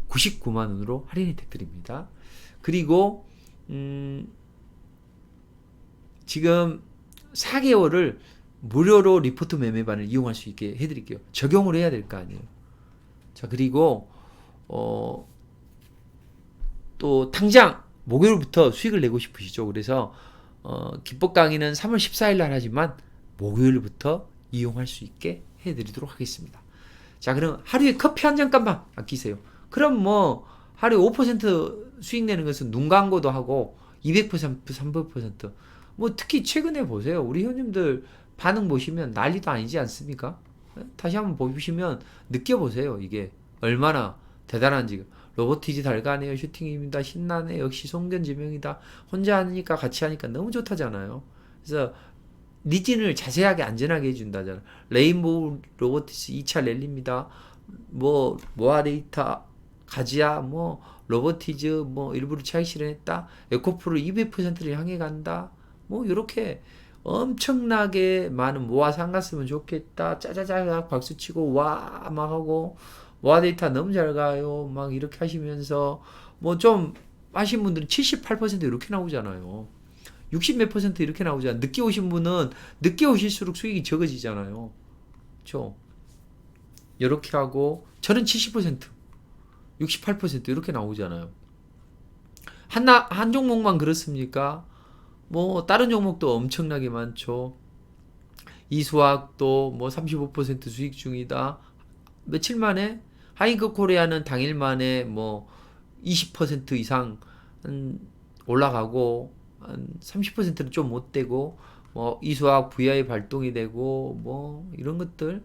99만 원으로 할인 혜택 드립니다. 그리고 지금 4개월을 무료로 리포트 매매반을 이용할 수 있게 해드릴게요. 적용을 해야 될 거 아니에요. 자, 그리고 또 당장 목요일부터 수익을 내고 싶으시죠. 그래서 기법 강의는 3월 14일 날 하지만 목요일부터 이용할 수 있게 해드리도록 하겠습니다. 자, 그럼 하루에 커피 한 잔값만 아끼세요. 그럼 뭐 하루에 5% 수익 내는 것은 눈 감고도 하고 200%, 300%. 뭐 특히 최근에 보세요. 우리 회원님들 반응 보시면 난리도 아니지 않습니까? 다시 한번 보시면 느껴보세요. 이게 얼마나 대단한지. 로보티지 달가네요. 슈팅입니다. 신나네. 역시 송견지명이다. 혼자 하니까 같이 하니까 너무 좋다잖아요. 그래서 리진을 자세하게 안전하게 해준다잖아. 레인보우 로보티스 2차 랠리입니다. 뭐 모아데이터 가지야 뭐 로보티즈 뭐 일부러 차익 실현했다. 에코프로 200%를 향해 간다. 뭐 이렇게 엄청나게 많은 모아 상 갔으면 좋겠다. 짜자자작 박수치고 와 막 하고 모아 데이터 너무 잘 가요. 막 이렇게 하시면서 뭐 좀 하신 분들은 78% 이렇게 나오잖아요. 60 몇 퍼센트 이렇게 나오잖아요. 늦게 오신 분은 늦게 오실수록 수익이 적어지잖아요. 그렇죠? 이렇게 하고 저는 70%, 68% 이렇게 나오잖아요. 한 종목만 그렇습니까? 뭐 다른 종목도 엄청나게 많죠. 이수학도 뭐 35% 수익 중이다. 며칠 만에 하이그 코리아는 당일 만에 뭐 20% 이상 올라가고 한 30%는 좀 못 되고 뭐 이수학 VI 발동이 되고 뭐 이런 것들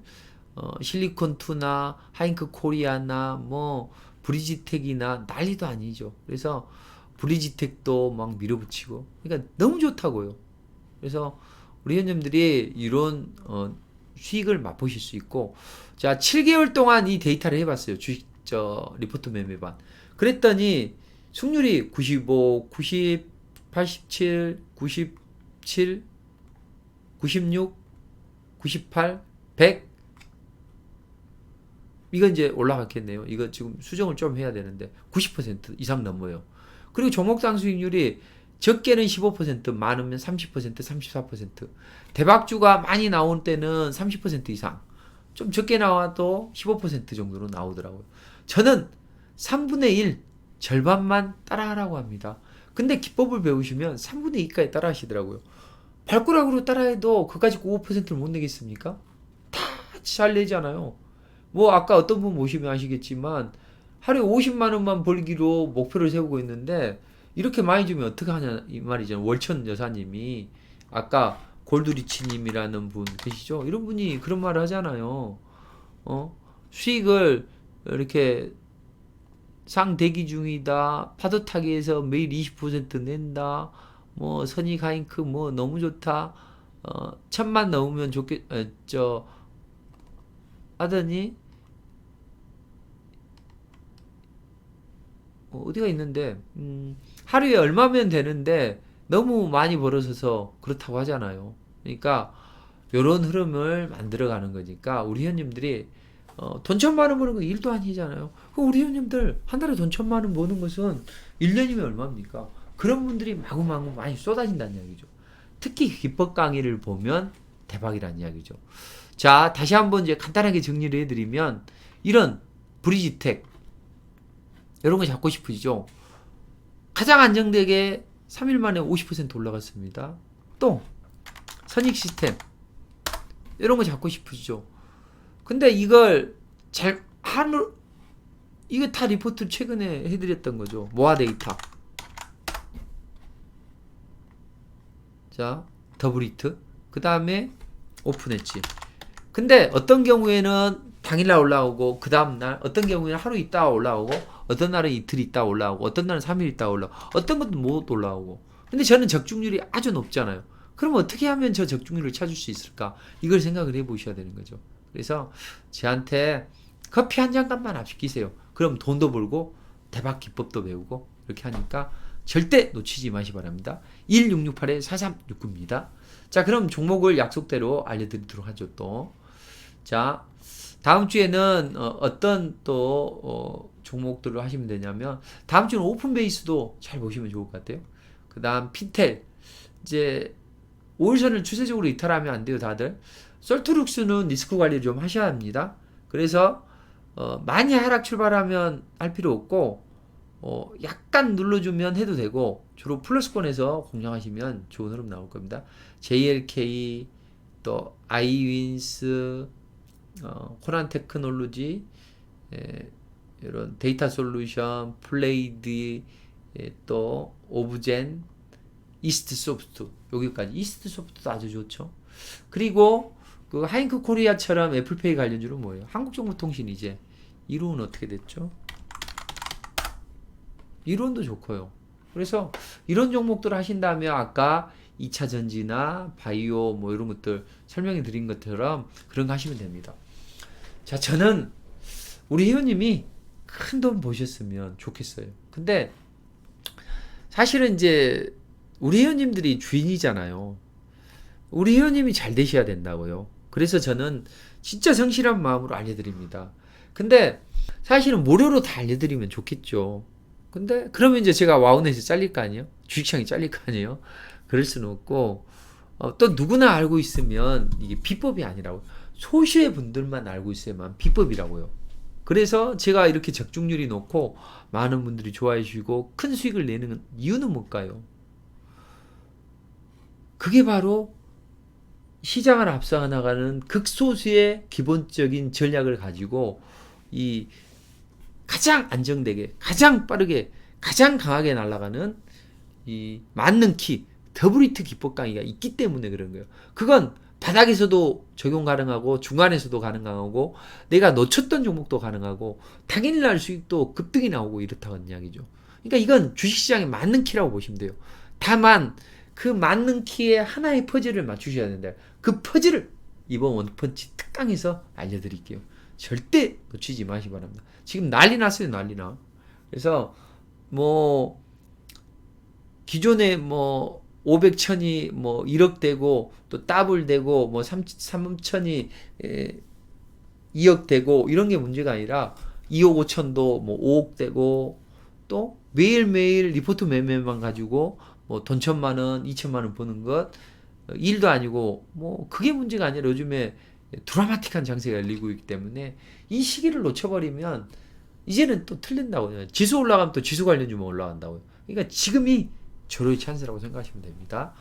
실리콘2나 하이크 코리아나 뭐 브리지텍이나 난리도 아니죠. 그래서 브리지텍도 막 밀어붙이고 그러니까 너무 좋다고요. 그래서 우리 회원님들이 이런 수익을 맛보실 수 있고 자 7개월 동안 이 데이터를 해봤어요. 주식 리포트 매매반 그랬더니 승률이 95, 90, 87, 97, 96, 98, 100 이거 이제 올라갔겠네요. 이거 지금 수정을 좀 해야 되는데 90% 이상 넘어요. 그리고 종목당 수익률이 적게는 15%, 많으면 30%, 34%. 대박주가 많이 나온 때는 30% 이상. 좀 적게 나와도 15% 정도로 나오더라고요. 저는 3분의 1, 절반만 따라하라고 합니다. 근데 기법을 배우시면 3분의 2까지 따라 하시더라고요. 발가락으로 따라해도 그거 가지고 5%를 못 내겠습니까? 다 잘 내잖아요. 뭐 아까 어떤 분 모시면 아시겠지만 하루에 50만 원만 벌기로 목표를 세우고 있는데 이렇게 많이 주면 어떻게 하냐 이 말이죠. 월천 여사님이 아까 골드리치님이라는 분 계시죠? 이런 분이 그런 말을 하잖아요. 수익을 이렇게 상 대기 중이다. 파도 타기에서 매일 20% 낸다. 뭐 선익 하이크 뭐 너무 좋다. 1000만 넘으면 좋겠 하더니 어디가 있는데 하루에 얼마면 되는데 너무 많이 벌어져서 그렇다고 하잖아요. 그러니까 요런 흐름을 만들어가는 거니까 우리 회원님들이 돈 1000만 원 버는 거 일도 아니잖아요. 우리 회원님들 한 달에 돈 1000만 원 버는 것은 1년이면 얼마입니까? 그런 분들이 마구마구 많이 쏟아진다는 이야기죠. 특히 기법 강의를 보면 대박이라는 이야기죠. 자, 다시 한번 이제 간단하게 정리를 해드리면 이런 브리지텍 이런 거 잡고 싶으시죠? 가장 안정되게 3일 만에 50% 올라갔습니다. 또 선익 시스템 이런 거 잡고 싶으시죠? 근데 이걸 잘 하루 이거 다 리포트 최근에 해드렸던 거죠. 모아 데이터. 자, 더블히트. 그 다음에 오픈 엣지. 근데 어떤 경우에는 당일날 올라오고 그 다음날 어떤 경우에는 하루 있다가 올라오고 어떤 날은 이틀 있다가 올라오고 어떤 날은 3일 있다가 올라오고 어떤 것도 못 올라오고 근데 저는 적중률이 아주 높잖아요. 그럼 어떻게 하면 저 적중률을 찾을 수 있을까? 이걸 생각을 해 보셔야 되는 거죠. 그래서 저한테 커피 한 잔값만 합시키세요. 그럼 돈도 벌고 대박 기법도 배우고 이렇게 하니까 절대 놓치지 마시 바랍니다. 1668-4369입니다. 자, 그럼 종목을 약속대로 알려드리도록 하죠. 또 자, 다음 주에는 어떤 또 종목들을 하시면 되냐면 다음 주는 오픈 베이스도 잘 보시면 좋을 것 같아요. 그 다음 핀텔 이제 5일선을 추세적으로 이탈하면 안 돼요. 다들 솔트룩스는 리스크 관리를 좀 하셔야 합니다. 그래서 많이 하락 출발하면 할 필요 없고 약간 눌러주면 해도 되고 주로 플러스권에서 공략하시면 좋은 흐름 나올 겁니다. JLK 또 아이윈스 코난 테크놀로지 이런 데이터 솔루션 플레이드 또 오브젠 이스트 소프트 여기까지 이스트 소프트도 아주 좋죠. 그리고 그 하이크 코리아처럼 애플페이 관련주는 뭐예요? 한국정보통신 이제 이론은 어떻게 됐죠? 이론도 좋고요. 그래서 이런 종목들 하신다면 아까 2차 전지나 바이오 뭐 이런 것들 설명해 드린 것처럼 그런 거 하시면 됩니다. 자, 저는 우리 회원님이 큰 돈 보셨으면 좋겠어요. 근데 사실은 이제 우리 회원님들이 주인이잖아요. 우리 회원님이 잘 되셔야 된다고요. 그래서 저는 진짜 성실한 마음으로 알려드립니다. 근데 사실은 무료로 다 알려드리면 좋겠죠. 근데 그러면 이제 제가 와우넷에 잘릴 거 아니에요? 주식창이 잘릴 거 아니에요? 그럴 수는 없고 또 누구나 알고 있으면 이게 비법이 아니라고. 소수의 분들만 알고 있어야만 비법이라고요. 그래서 제가 이렇게 적중률이 높고 많은 분들이 좋아해 주시고 큰 수익을 내는 이유는 뭘까요? 그게 바로 시장을 앞서 나가는 극소수의 기본적인 전략을 가지고 이 가장 안정되게, 가장 빠르게, 가장 강하게 날아가는 이 맞는 키, 더블히트 기법 강의가 있기 때문에 그런 거예요. 그건 바닥에서도 적용 가능하고 중간에서도 가능하고 내가 놓쳤던 종목도 가능하고 당일날 수익도 급등이 나오고 이렇다는 이야기죠. 그러니까 이건 주식시장에 맞는 키라고 보시면 돼요. 다만 그 맞는 키에 하나의 퍼즐을 맞추셔야 된다. 그 퍼즐을 이번 원펀치 특강에서 알려드릴게요. 절대 놓치지 마시기 바랍니다. 지금 난리 났어요, 난리 나. 그래서 뭐 기존에 뭐 500, 1000이 뭐 1억 되고 또 더블 되고 뭐 3000이 2억 되고 이런 게 문제가 아니라 2억 5천도 뭐 5억 되고 또 매일매일 리포트 매매만 가지고 뭐 돈 1000만원, 2000만원 버는 것 일도 아니고 뭐 그게 문제가 아니라 요즘에 드라마틱한 장세가 열리고 있기 때문에 이 시기를 놓쳐버리면 이제는 또 틀린다고요. 지수 올라가면 또 지수 관련주만 올라간다고요. 그러니까 지금이 절호의 찬스라고 생각하시면 됩니다.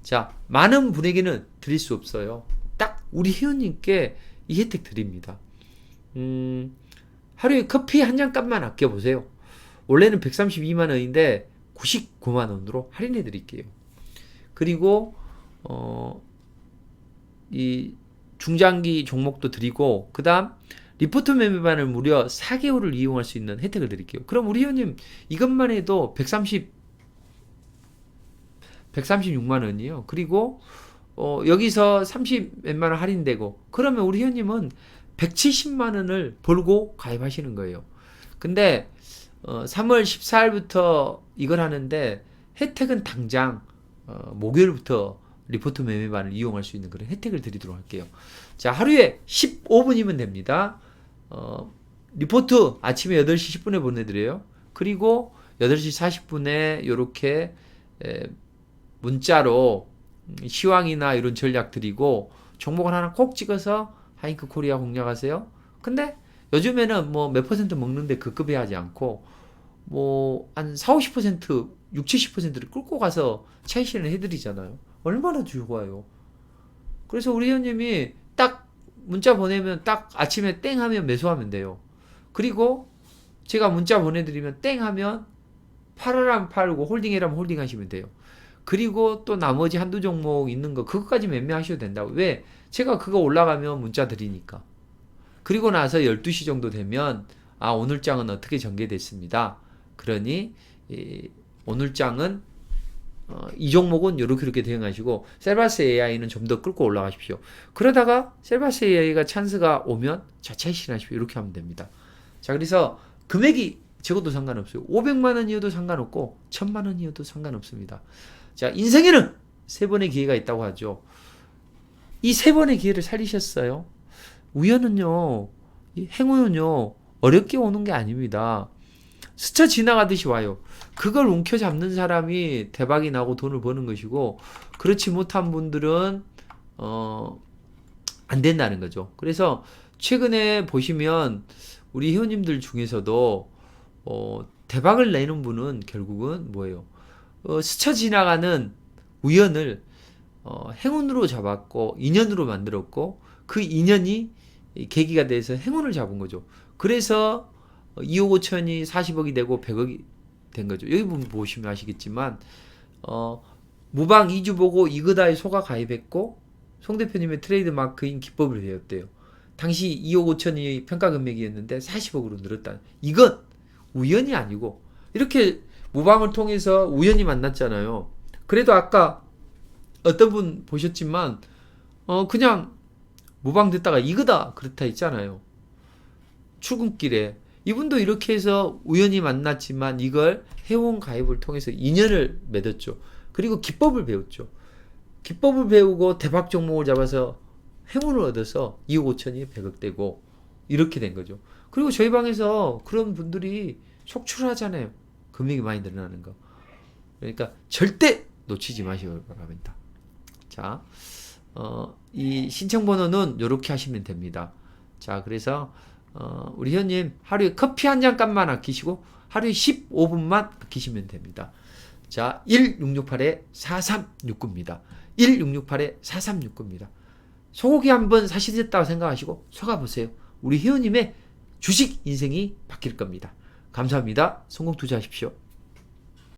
자, 많은 분에게는 드릴 수 없어요. 딱 우리 회원님께 이 혜택 드립니다. 하루에 커피 한 잔 값만 아껴보세요. 원래는 132만 원인데 99만 원으로 할인해 드릴게요. 그리고 이 중장기 종목도 드리고 그다음 리포트 매매반을 무려 4개월을 이용할 수 있는 혜택을 드릴게요. 그럼 우리 회원님 이것만 해도 136만 원이요. 그리고 여기서 30 몇만 원 할인되고 그러면 우리 회원님은 170만 원을 벌고 가입하시는 거예요. 근데 3월 14일부터 이걸 하는데 혜택은 당장 목요일부터 리포트 매매반을 이용할 수 있는 그런 혜택을 드리도록 할게요. 자, 하루에 15분이면 됩니다. 리포트 아침에 8시 10분에 보내드려요. 그리고 8시 40분에 이렇게 문자로 시황이나 이런 전략 드리고 종목을 하나 꼭 찍어서 하이크 코리아 공략하세요. 근데 요즘에는 뭐 몇 퍼센트 먹는데 급급해 하지 않고 뭐 한 4, 50%, 6, 70%를 끌고 가서 차익 실현 해드리잖아요. 얼마나 좋아요. 그래서 우리 회원님이 딱 문자 보내면 딱 아침에 땡 하면 매수하면 돼요. 그리고 제가 문자 보내드리면 땡 하면 팔으라면 팔고 홀딩해라면 홀딩 하시면 돼요. 그리고 또 나머지 한두 종목 있는 거 그것까지 매매하셔도 된다고. 왜? 제가 그거 올라가면 문자 드리니까. 그리고 나서 12시 정도 되면 오늘 장은 어떻게 전개됐습니다. 그러니 오늘 장은 이 종목은 이렇게 대응하시고 셀바스 AI는 좀 더 끌고 올라가십시오. 그러다가 셀바스 AI가 찬스가 오면 자체 실현하십시오. 이렇게 하면 됩니다. 자, 그래서 금액이 적어도 상관없어요. 500만 원이어도 상관없고 1000만 원이어도 상관없습니다. 자, 인생에는 3번의 기회가 있다고 하죠. 이 3번의 기회를 살리셨어요. 우연은요, 행운은요, 어렵게 오는 게 아닙니다. 스쳐 지나가듯이 와요. 그걸 움켜잡는 사람이 대박이 나고 돈을 버는 것이고, 그렇지 못한 분들은 안 된다는 거죠. 그래서 최근에 보시면 우리 회원님들 중에서도 대박을 내는 분은 결국은 뭐예요? 스쳐 지나가는 우연을 행운으로 잡았고 인연으로 만들었고 그 인연이 계기가 돼서 행운을 잡은 거죠. 그래서 2억 5천이 40억이 되고 100억이 된 거죠. 여기 보시면 아시겠지만 무방 2주 보고 이거다에 속아 가입했고 송 대표님의 트레이드 마크인 기법을 배웠대요. 당시 2억 5천이 평가 금액이었는데 40억으로 늘었다. 이건 우연이 아니고 이렇게 무방을 통해서 우연히 만났잖아요. 그래도 아까 어떤 분 보셨지만 그냥 무방 됐다가 이거다 그렇다 했잖아요. 출근길에 이분도 이렇게 해서 우연히 만났지만 이걸 회원 가입을 통해서 인연을 맺었죠. 그리고 기법을 배웠죠. 기법을 배우고 대박 종목을 잡아서 행운을 얻어서 2억 5천이 100억 되고 이렇게 된 거죠. 그리고 저희 방에서 그런 분들이 속출하잖아요. 금액이 많이 늘어나는 거. 그러니까 절대 놓치지 마시기 바랍니다. 자, 이 신청 번호는 이렇게 하시면 됩니다. 자, 그래서 우리 회원님 하루에 커피 한 잔 값만 아끼시고 하루에 15분만 아끼시면 됩니다. 자, 1668-4369입니다. 1668-4369입니다. 소고기 한번 사시겠다고 생각하시고 속아보세요. 우리 회원님의 주식 인생이 바뀔 겁니다. 감사합니다. 성공 투자하십시오.